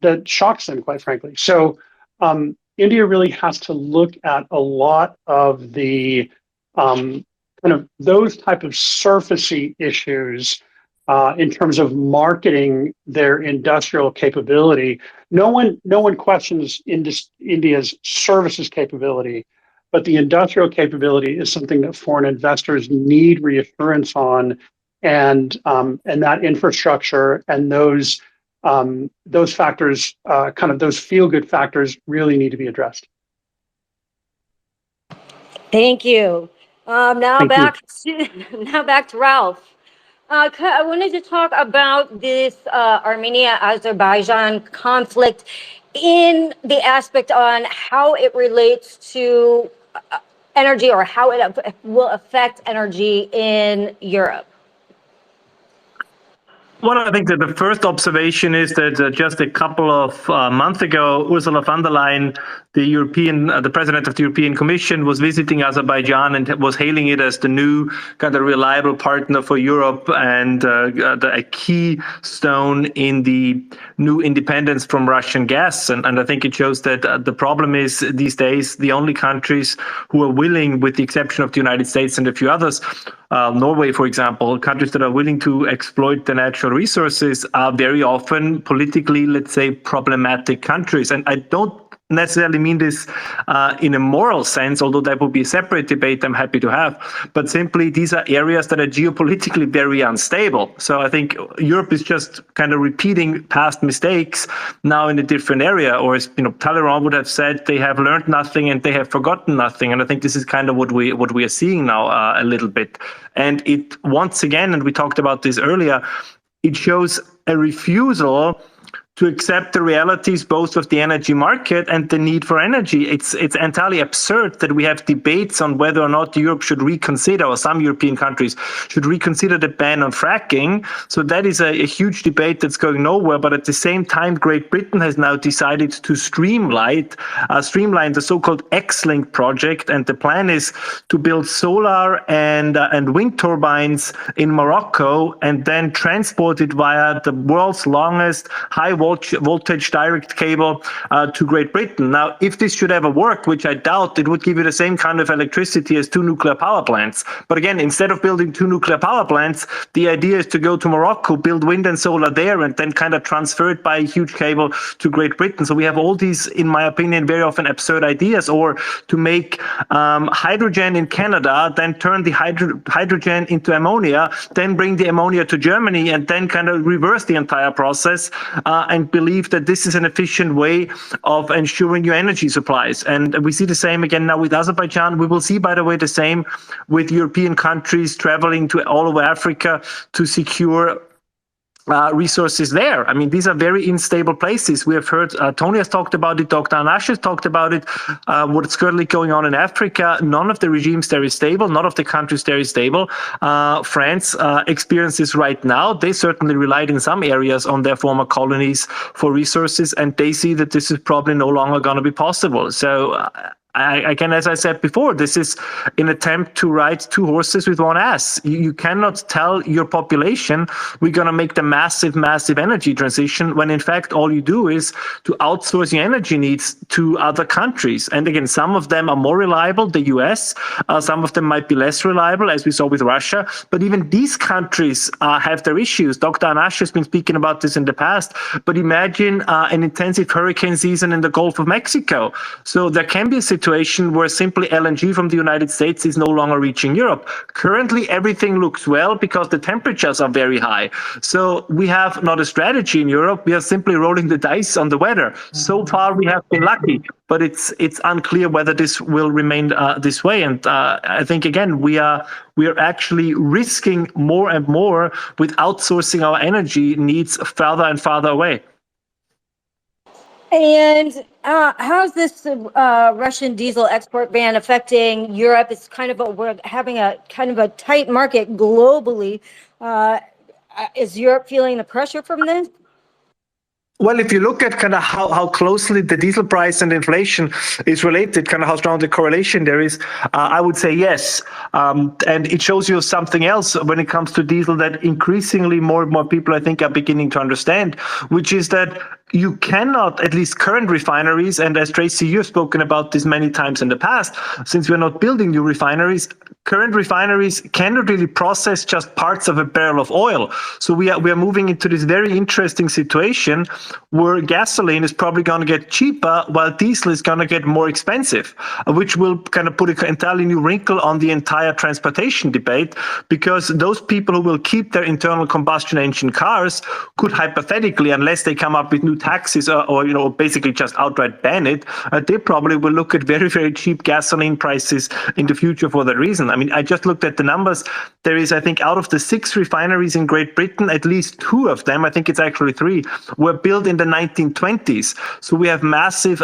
that shocks them, quite frankly. So India really has to look at a lot of the kind of those type of surfacey issues in terms of marketing their industrial capability. No one questions India's services capability, but the industrial capability is something that foreign investors need reassurance on, and that infrastructure and those factors, kind of those feel-good factors, really need to be addressed. Thank you. Now Thank back to Ralph. I wanted to talk about this Armenia-Azerbaijan conflict in the aspect on how it relates to energy, or how it will affect energy in Europe. Well, I think that the first observation is that just a couple of months ago, Ursula von der Leyen, the president of the European Commission, was visiting Azerbaijan and was hailing it as the new kind of reliable partner for Europe and a keystone in the new independence from Russian gas. And I think it shows that the problem is these days the only countries who are willing, with the exception of the United States and a few others, Norway, for example, countries that are willing to exploit the natural resources are very often politically, let's say, problematic countries. And I don't necessarily mean this in a moral sense, although that would be a separate debate I'm happy to have, but simply these are areas that are geopolitically very unstable. So I think Europe is just kind of repeating past mistakes now in a different area, or as Talleyrand would have said, they have learned nothing and they have forgotten nothing. And I think this is kind of what we are seeing now a little bit. And it, once again, and we talked about this earlier, it shows a refusal to accept the realities both of the energy market and the need for energy. It's entirely absurd that we have debates on whether or not Europe should reconsider, or some European countries should reconsider, the ban on fracking. So that is a huge debate that's going nowhere. But at the same time, Great Britain has now decided to streamline the so-called X-Link project, and the plan is to build solar and wind turbines in Morocco and then transport it via the world's longest high voltage direct cable to Great Britain. Now, if this should ever work, which I doubt, it would give you the same kind of electricity as 2 nuclear power plants. But again, instead of building 2 nuclear power plants, the idea is to go to Morocco, build wind and solar there, and then kind of transfer it by a huge cable to Great Britain. So we have all these, in my opinion, very often absurd ideas, or to make hydrogen in Canada, then turn the hydrogen into ammonia, then bring the ammonia to Germany, and then kind of reverse the entire process and believe that this is an efficient way of ensuring your energy supplies. And we see the same again now with Azerbaijan. We will see, by the way, the same with European countries traveling to all over Africa to secure resources there. I mean, these are very unstable places. We have heard, Tony has talked about it, Dr. Nash has talked about it, what's currently going on in Africa. None of the regimes there is stable. None of the countries there is stable. France experiences right now. They certainly relied in some areas on their former colonies for resources, and they see that this is probably no longer going to be possible. So again, as I said before, this is an attempt to ride 2 horses with one ass. You cannot tell your population we're going to make the massive energy transition, when in fact all you do is to outsource your energy needs to other countries. And again, some of them are more reliable, the US, some of them might be less reliable, as we saw with Russia. But even these countries have their issues. Dr. Nash has been speaking about this in the past, but imagine an intensive hurricane season in the Gulf of Mexico. So there can be a situation situation where simply LNG from the United States is no longer reaching Europe. Currently, everything looks well because the temperatures are very high. So we have not a strategy in Europe. We are simply rolling the dice on the weather. So far, we have been lucky, but it's unclear whether this will remain this way. And I think, again, we are actually risking more and more with outsourcing our energy needs further and farther away. And how's this Russian diesel export ban affecting Europe? It's we're having a kind of a tight market globally. Is Europe feeling the pressure from this? Well, if you look at kind of how closely the diesel price and inflation is related, kind of how strong the correlation there is, I would say yes. And it shows you something else when it comes to diesel that increasingly more and more people, I think, are beginning to understand, which is that you cannot, at least current refineries, and as Tracy, you've spoken about this many times in the past, since we're not building new refineries, current refineries cannot really process just parts of a barrel of oil. So we are moving into this very interesting situation where gasoline is probably going to get cheaper while diesel is going to get more expensive, which will kind of put an entirely new wrinkle on the entire transportation debate, because those people who will keep their internal combustion engine cars could hypothetically, unless they come up with new taxes or basically just outright ban it, they probably will look at very, very cheap gasoline prices in the future for that reason. I mean, I just looked at the numbers. There is, I think, out of the 6 refineries in Great Britain, at least 2 of them, I think it's actually 3, were built in the 1920s. So we have massive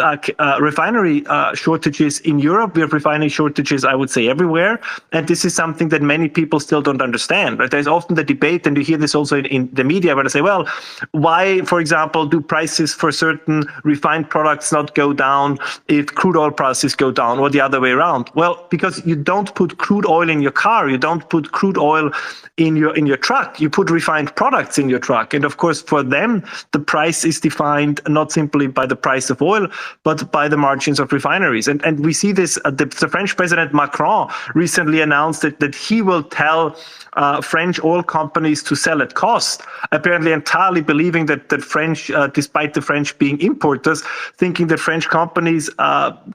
refinery shortages in Europe. We have refinery shortages, I would say, everywhere. And this is something that many people still don't understand. Right? There's often the debate, and you hear this also in the media, where they say, well, why, for example, do prices for certain refined products not go down if crude oil prices go down, or the other way around? Well, because you don't put crude oil in your car, you don't put crude oil in your truck, you put refined products in your truck. And of course, for them, the price is defined not simply by the price of oil, but by the margins of refineries. And we see this, the French President Macron recently announced that he will tell French oil companies to sell at cost, apparently entirely believing that French, despite the French being importers, thinking that French companies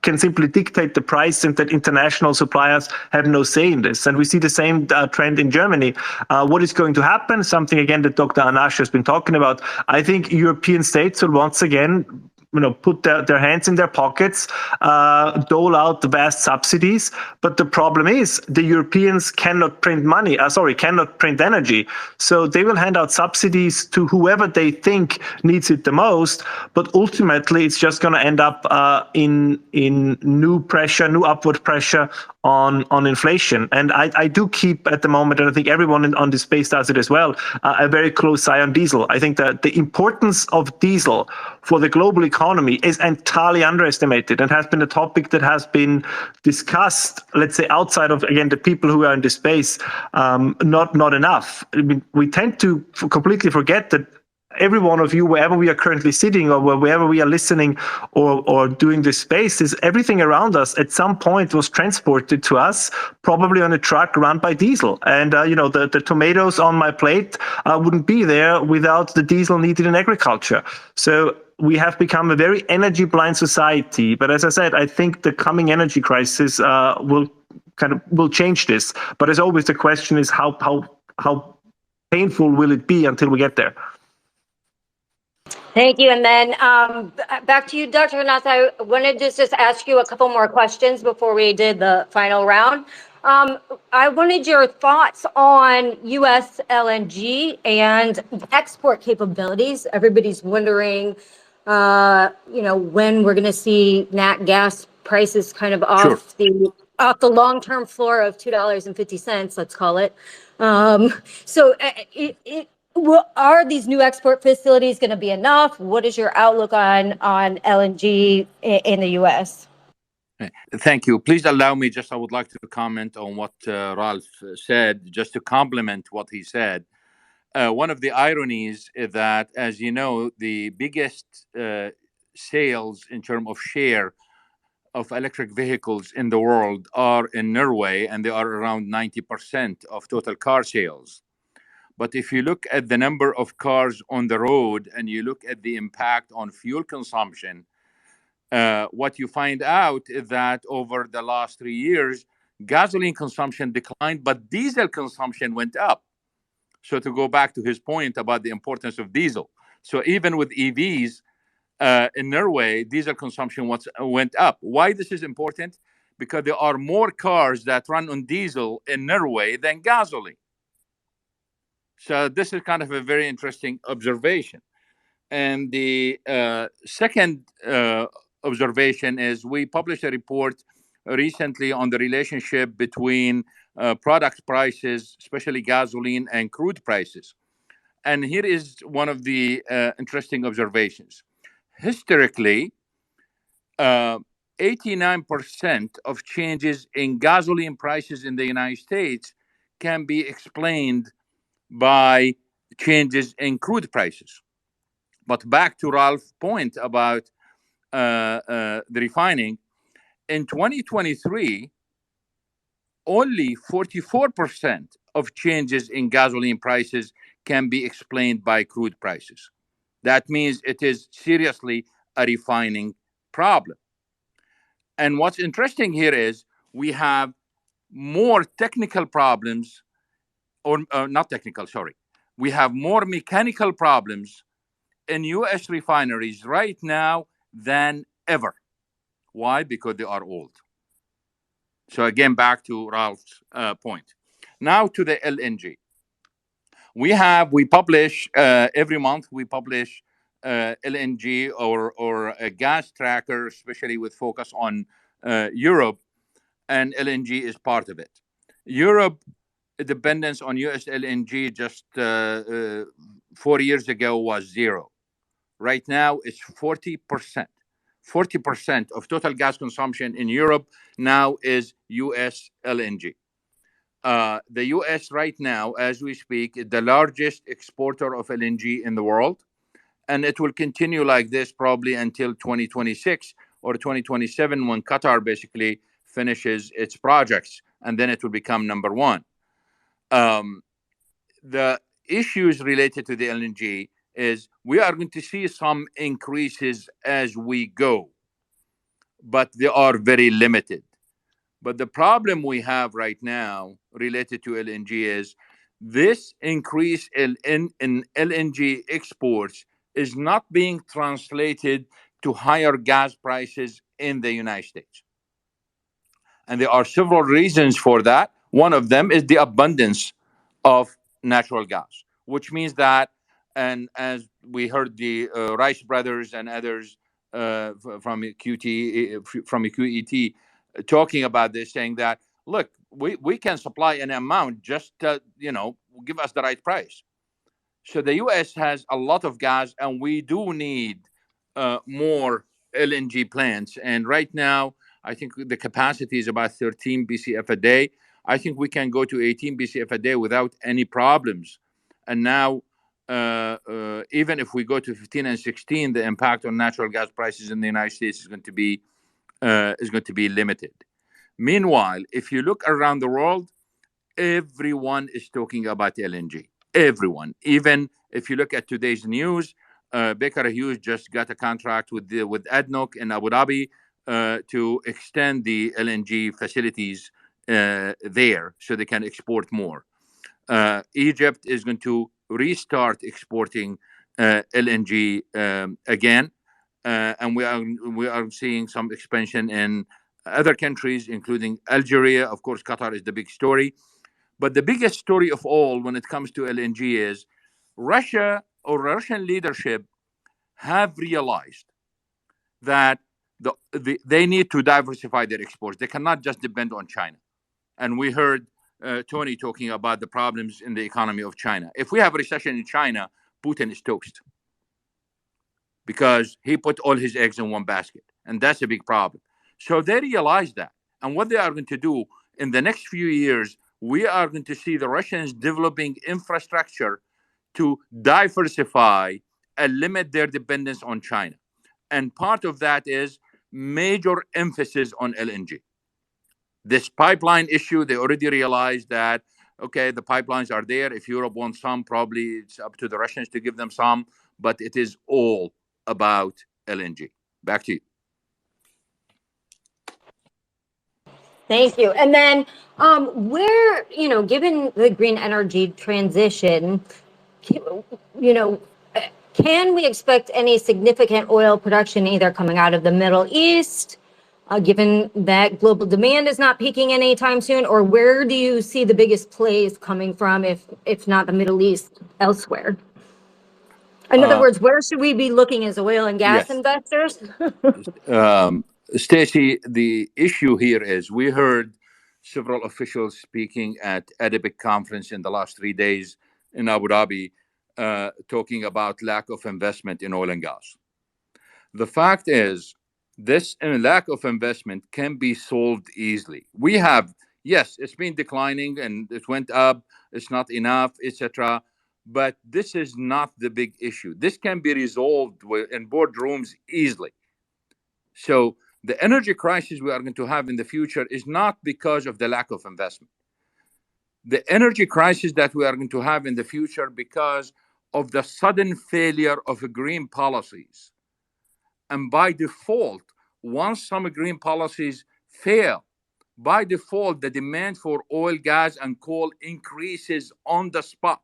can simply dictate the price and that international suppliers have no say in this. And we see the same trend in Germany. What is going to happen? Something, again, that Dr. Nash has been talking about. I think European states will once again put their hands in their pockets, dole out the vast subsidies. But the problem is the Europeans cannot print cannot print energy. So they will hand out subsidies to whoever they think needs it the most. But ultimately, it's just going to end up in new upward pressure on inflation. And I do keep at the moment, and I think everyone on this space does it as well, a very close eye on diesel. I think that the importance of diesel for the global economy is entirely underestimated and has been a topic that has been discussed, let's say, outside of, again, the people who are in this space, not enough. I mean, we tend to completely forget that every one of you, wherever we are currently sitting or wherever we are listening or doing this space, is everything around us at some point was transported to us, probably on a truck run by diesel. And, the tomatoes on my plate wouldn't be there without the diesel needed in agriculture. So we have become a very energy blind society. But as I said, I think the coming energy crisis will change this. But as always, the question is how painful will it be until we get there? Thank you. And then back to you, Dr. Nass. I wanted to just ask you a couple more questions before we did the final round. I wanted your thoughts on U.S. LNG and export capabilities. Everybody's wondering, when we're going to see nat gas prices kind of off the long-term floor of $2.50, let's call it. Are these new export facilities going to be enough? What is your outlook on LNG in the U.S.? Thank you. Please allow me, I would like to comment on what Ralph said, just to complement what he said. One of the ironies is that, as you know, the biggest sales in terms of share of electric vehicles in the world are in Norway, and they are around 90% of total car sales. But if you look at the number of cars on the road and you look at the impact on fuel consumption, what you find out is that over the last 3 years, gasoline consumption declined, but diesel consumption went up. So to go back to his point about the importance of diesel, so even with EVs in Norway, diesel consumption went up. Why this is important? Because there are more cars that run on diesel in Norway than gasoline. So this is kind of a very interesting observation. And the second observation is we published a report recently on the relationship between product prices, especially gasoline and crude prices. And here is one of the interesting observations. Historically, 89% of changes in gasoline prices in the United States can be explained by changes in crude prices. But back to Ralph's point about the refining, in 2023, only 44% of changes in gasoline prices can be explained by crude prices. That means it is seriously a refining problem. And what's interesting here is we have more technical problems, or not technical, sorry. We have more mechanical problems in US refineries right now than ever. Why? Because they are old. So again, back to Ralph's point. Now to the LNG. We publish every month. We publish LNG or a gas tracker, especially with focus on Europe, and LNG is part of it. Europe dependence on US LNG just 4 years ago was zero. Right now, it's 40%. 40% of total gas consumption in Europe now is US LNG. The US right now, as we speak, is the largest exporter of LNG in the world. And it will continue like this probably until 2026 or 2027 when Qatar basically finishes its projects. And then it will become number one. The issues related to the LNG is we are going to see some increases as we go, but they are very limited. But the problem we have right now related to LNG is this increase in LNG exports is not being translated to higher gas prices in the United States. And there are several reasons for that. One of them is the abundance of natural gas, which means that, and as we heard the Rice brothers and others from QET talking about this, saying that, look, we can supply an amount, just give us the right price. So the U.S. has a lot of gas, and we do need more LNG plants. And right now, I think the capacity is about 13 BCF a day. I think we can go to 18 BCF a day without any problems. And now, even if we go to 15 and 16, the impact on natural gas prices in the United States is going to be limited. Meanwhile, if you look around the world, everyone is talking about LNG. Everyone. Even if you look at today's news, Baker Hughes just got a contract with ADNOC in Abu Dhabi to extend the LNG facilities there so they can export more. Egypt is going to restart exporting LNG again, and we are seeing some expansion in other countries, including Algeria. Of course, Qatar is the big story. But the biggest story of all when it comes to LNG is Russia or Russian leadership have realized that they need to diversify their exports. They cannot just depend on China. And we heard Tony talking about the problems in the economy of China. If we have a recession in China, Putin is toast because he put all his eggs in one basket. And that's a big problem. So they realize that. And what they are going to do in the next few years, we are going to see the Russians developing infrastructure to diversify and limit their dependence on China. And part of that is major emphasis on LNG. This pipeline issue, they already realized that, okay, the pipelines are there. If Europe wants some, probably it's up to the Russians to give them some, but it is all about LNG. Back to you. Thank you. And then where, given the green energy transition, you know, can we expect any significant oil production either coming out of the Middle East, given that global demand is not peaking anytime soon, or where do you see the biggest plays coming from, if not the Middle East, elsewhere? In other words, where should we be looking as oil and gas Yes. investors? Stacy, the issue here is we heard several officials speaking at ADIPEC conference in the last 3 days in Abu Dhabi, talking about lack of investment in oil and gas. The fact is, this lack of investment can be solved easily. We have, yes, it's been declining and it went up, it's not enough, etc. But this is not the big issue. This can be resolved in boardrooms easily. So the energy crisis we are going to have in the future is not because of the lack of investment. The energy crisis that we are going to have in the future because of the sudden failure of green policies. And by default, once some green policies fail, by default, the demand for oil, gas, and coal increases on the spot.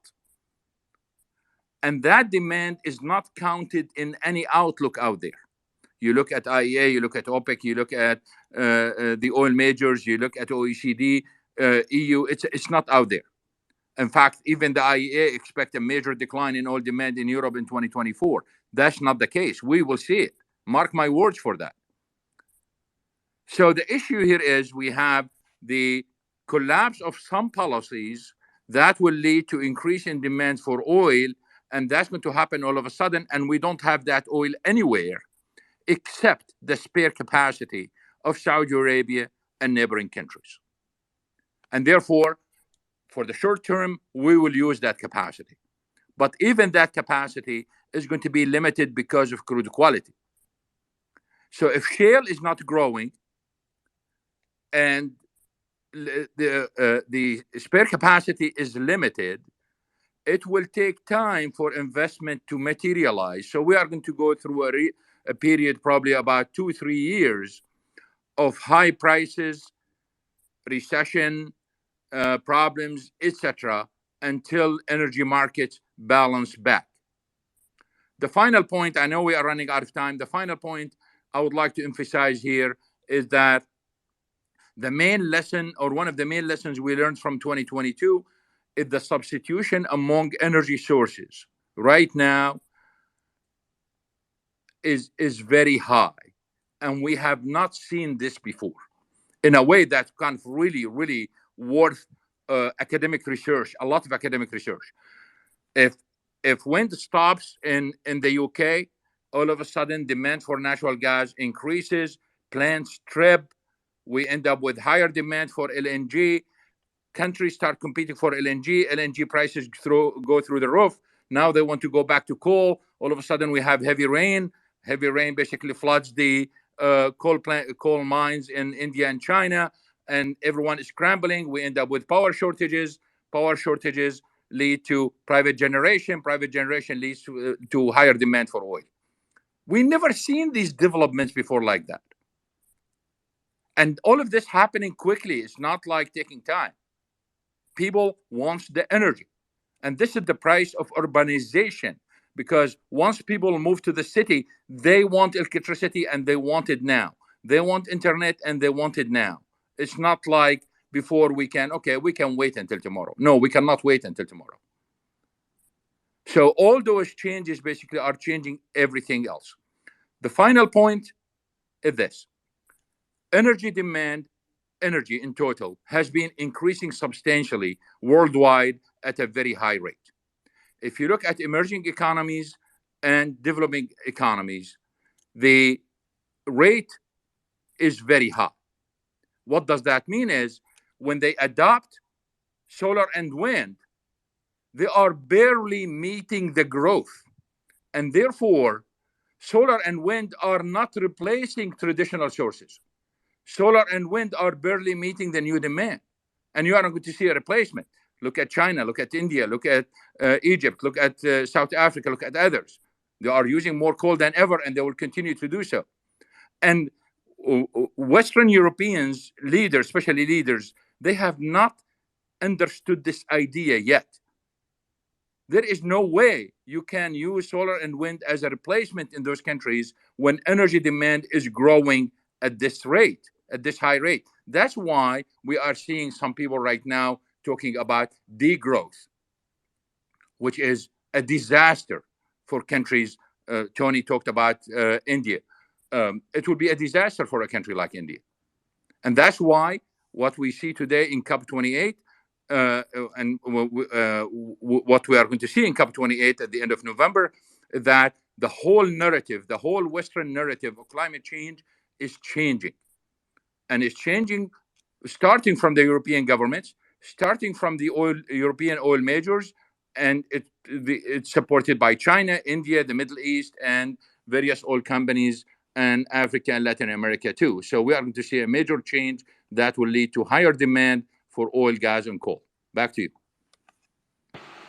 And that demand is not counted in any outlook out there. You look at IEA, you look at OPEC, you look at the oil majors, you look at OECD, EU, it's not out there. In fact, even the IEA expect a major decline in oil demand in Europe in 2024. That's not the case. We will see it. Mark my words for that. So the issue here is we have the collapse of some policies that will lead to increase in demand for oil, and that's going to happen all of a sudden, and we don't have that oil anywhere except the spare capacity of Saudi Arabia and neighboring countries. And therefore, for the short term, we will use that capacity. But even that capacity is going to be limited because of crude quality. So if shale is not growing and the spare capacity is limited, it will take time for investment to materialize. So we are going to go through a period, probably about 2-3 years of high prices, recession, problems, etc., until energy markets balance back. The final point, I know we are running out of time. The final point I would like to emphasize here is that the main lesson, or one of the main lessons we learned from 2022, is the substitution among energy sources right now is very high. And we have not seen this before in a way that's kind of really, really worth academic research, a lot of academic research. If wind stops in the UK, all of a sudden demand for natural gas increases, plants trip, we end up with higher demand for LNG. Countries start competing for LNG. LNG prices go through the roof. Now they want to go back to coal. All of a sudden we have heavy rain. Heavy rain basically floods the coal mines in India and China, and everyone is scrambling. We end up with power shortages. Power shortages lead to private generation. Private generation leads to higher demand for oil. We never seen these developments before like that. And all of this happening quickly. It's not like taking time. People want the energy. And this is the price of urbanization, because once people move to the city, they want electricity and they want it now. They want internet and they want it now. It's not like before we can wait until tomorrow. No, we cannot wait until tomorrow. So all those changes basically are changing everything else. The final point is this. Energy demand, energy in total, has been increasing substantially worldwide at a very high rate. If you look at emerging economies and developing economies, the rate is very high. What does that mean is when they adopt solar and wind, they are barely meeting the growth. And therefore, solar and wind are not replacing traditional sources. Solar and wind are barely meeting the new demand. And you are not going to see a replacement. Look at China, look at India, look at Egypt, look at South Africa, look at others. They are using more coal than ever, and they will continue to do so. And Western Europeans, leaders, especially leaders, they have not understood this idea yet. There is no way you can use solar and wind as a replacement in those countries when energy demand is growing at this rate, at this high rate. That's why we are seeing some people right now talking about degrowth, which is a disaster for countries. Tony talked about India. It would be a disaster for a country like India. And that's why what we see today in COP28 and what we are going to see in COP28 at the end of November, that the whole narrative, the whole Western narrative of climate change is changing. And it's changing starting from the European governments, starting from the European oil majors, and it's supported by China, India, the Middle East, and various oil companies, and Africa and Latin America too. So we are going to see a major change that will lead to higher demand for oil, gas, and coal. Back to you.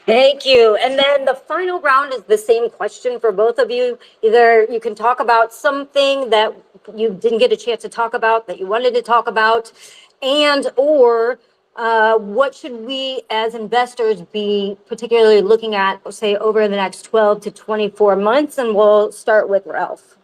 Thank you. And then the final round is the same question for both of you. Either you can talk about something that you didn't get a chance to talk about that you wanted to talk about, and or what should we as investors be particularly looking at, say, over the next 12 to 24 months? And we'll start with Ralph.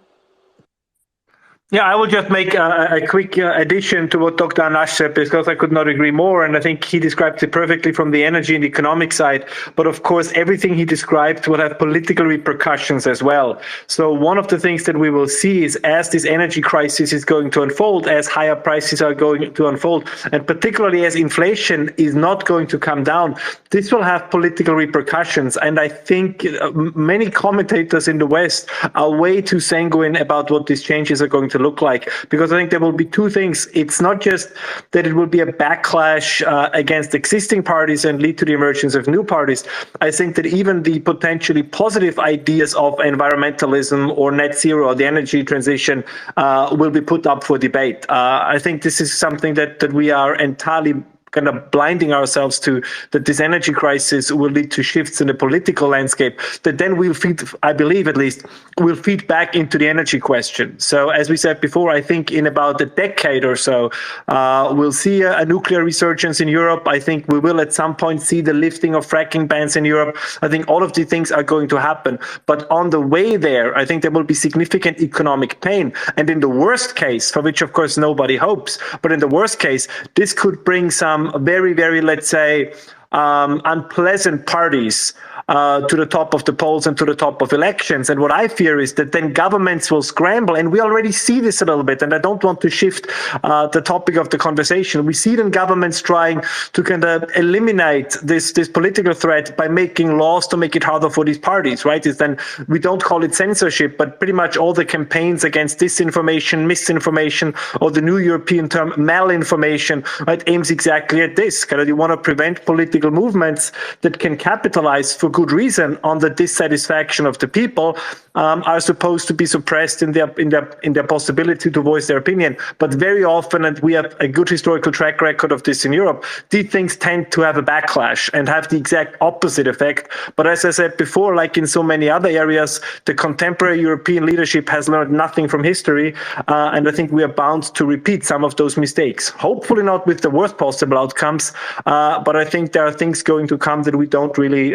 Yeah, I will just make a quick addition to what Dr. Nash said, because I could not agree more. And I think he described it perfectly from the energy and economic side. But of course, everything he described will have political repercussions as well. So one of the things that we will see is, as this energy crisis is going to unfold, as higher prices are going to unfold, and particularly as inflation is not going to come down, this will have political repercussions. And I think many commentators in the West are way too sanguine about what these changes are going to look like, because I think there will be two things. It's not just that it will be a backlash against existing parties and lead to the emergence of new parties. I think that even the potentially positive ideas of environmentalism or net zero or the energy transition will be put up for debate. I think this is something that we are entirely kind of blinding ourselves to, that this energy crisis will lead to shifts in the political landscape that then will feed, I believe at least, will feed back into the energy question. So as we said before, I think in about a decade or so, we'll see a nuclear resurgence in Europe. I think we will at some point see the lifting of fracking bans in Europe. I think all of these things are going to happen. But on the way there, I think there will be significant economic pain. And in the worst case, for which of course nobody hopes, but in the worst case, this could bring some very, very, let's say, unpleasant parties to the top of the polls and to the top of elections. And what I fear is that then governments will scramble, and we already see this a little bit, and I don't want to shift the topic of the conversation. We see then governments trying to kind of eliminate this political threat by making laws to make it harder for these parties, right? It's then, we don't call it censorship, but pretty much all the campaigns against disinformation, misinformation, or the new European term malinformation, right, aims exactly at this. Kind of, you want to prevent political movements that can capitalize for good reason on the dissatisfaction of the people, are supposed to be suppressed in their possibility to voice their opinion. But very often, and we have a good historical track record of this in Europe, these things tend to have a backlash and have the exact opposite effect. But as I said before, like in so many other areas, the contemporary European leadership has learned nothing from history, and I think we are bound to repeat some of those mistakes. Hopefully not with the worst possible outcomes, but I think there are things going to come that we don't really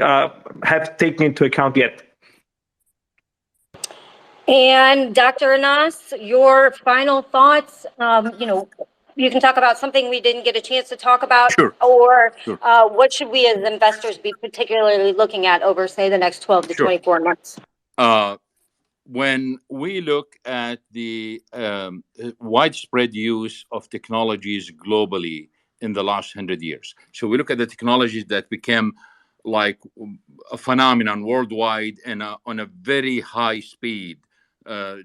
have taken into account yet. And Dr. Anas, your final thoughts. You can talk about something we didn't get a chance to talk about, Sure. or Sure. What should we as investors be particularly looking at over, say, the next 12 to Sure. 24 months? When we look at the widespread use of technologies globally in the last 100 years, so we look at the technologies that became like a phenomenon worldwide and on a very high speed,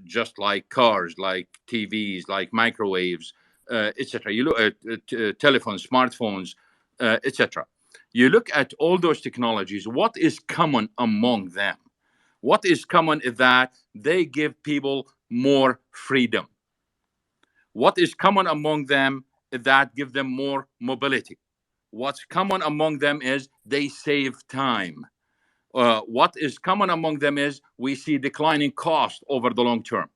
just like cars, like TVs, like microwaves, etc. You look at telephones, smartphones, etc. You look at all those technologies. What is common among them? What is common is that they give people more freedom. What is common among them is that give them more mobility. What's common among them is they save time. What is common among them is we see declining cost over the long term.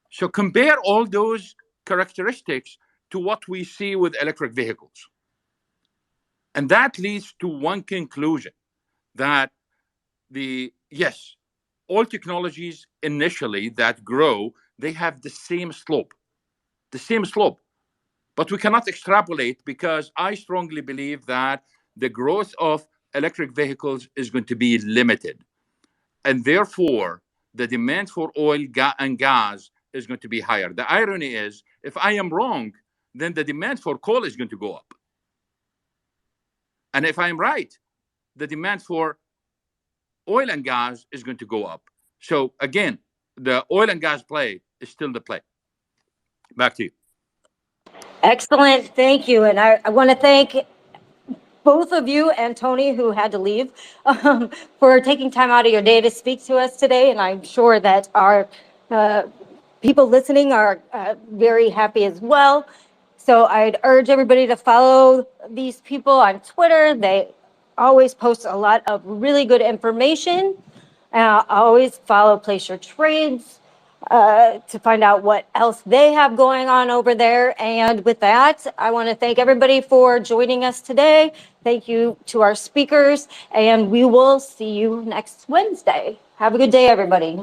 So compare all those characteristics to what we see with electric vehicles. And that leads to one conclusion, that yes, all technologies initially that grow, they have the same slope. But we cannot extrapolate, because I strongly believe that the growth of electric vehicles is going to be limited. And therefore, the demand for oil and gas is going to be higher. The irony is, if I am wrong, then the demand for coal is going to go up. And if I'm right, the demand for oil and gas is going to go up. So again, the oil and gas play is still the play. Back to you. Excellent. Thank you. And I want to thank both of you and Tony, who had to leave, for taking time out of your day to speak to us today. And I'm sure that our people listening are very happy as well. So I'd urge everybody to follow these people on Twitter. They always post a lot of really good information. Always follow Place Your Trades to find out what else they have going on over there. And with that, I want to thank everybody for joining us today. Thank you to our speakers, and we will see you next Wednesday. Have a good day, everybody.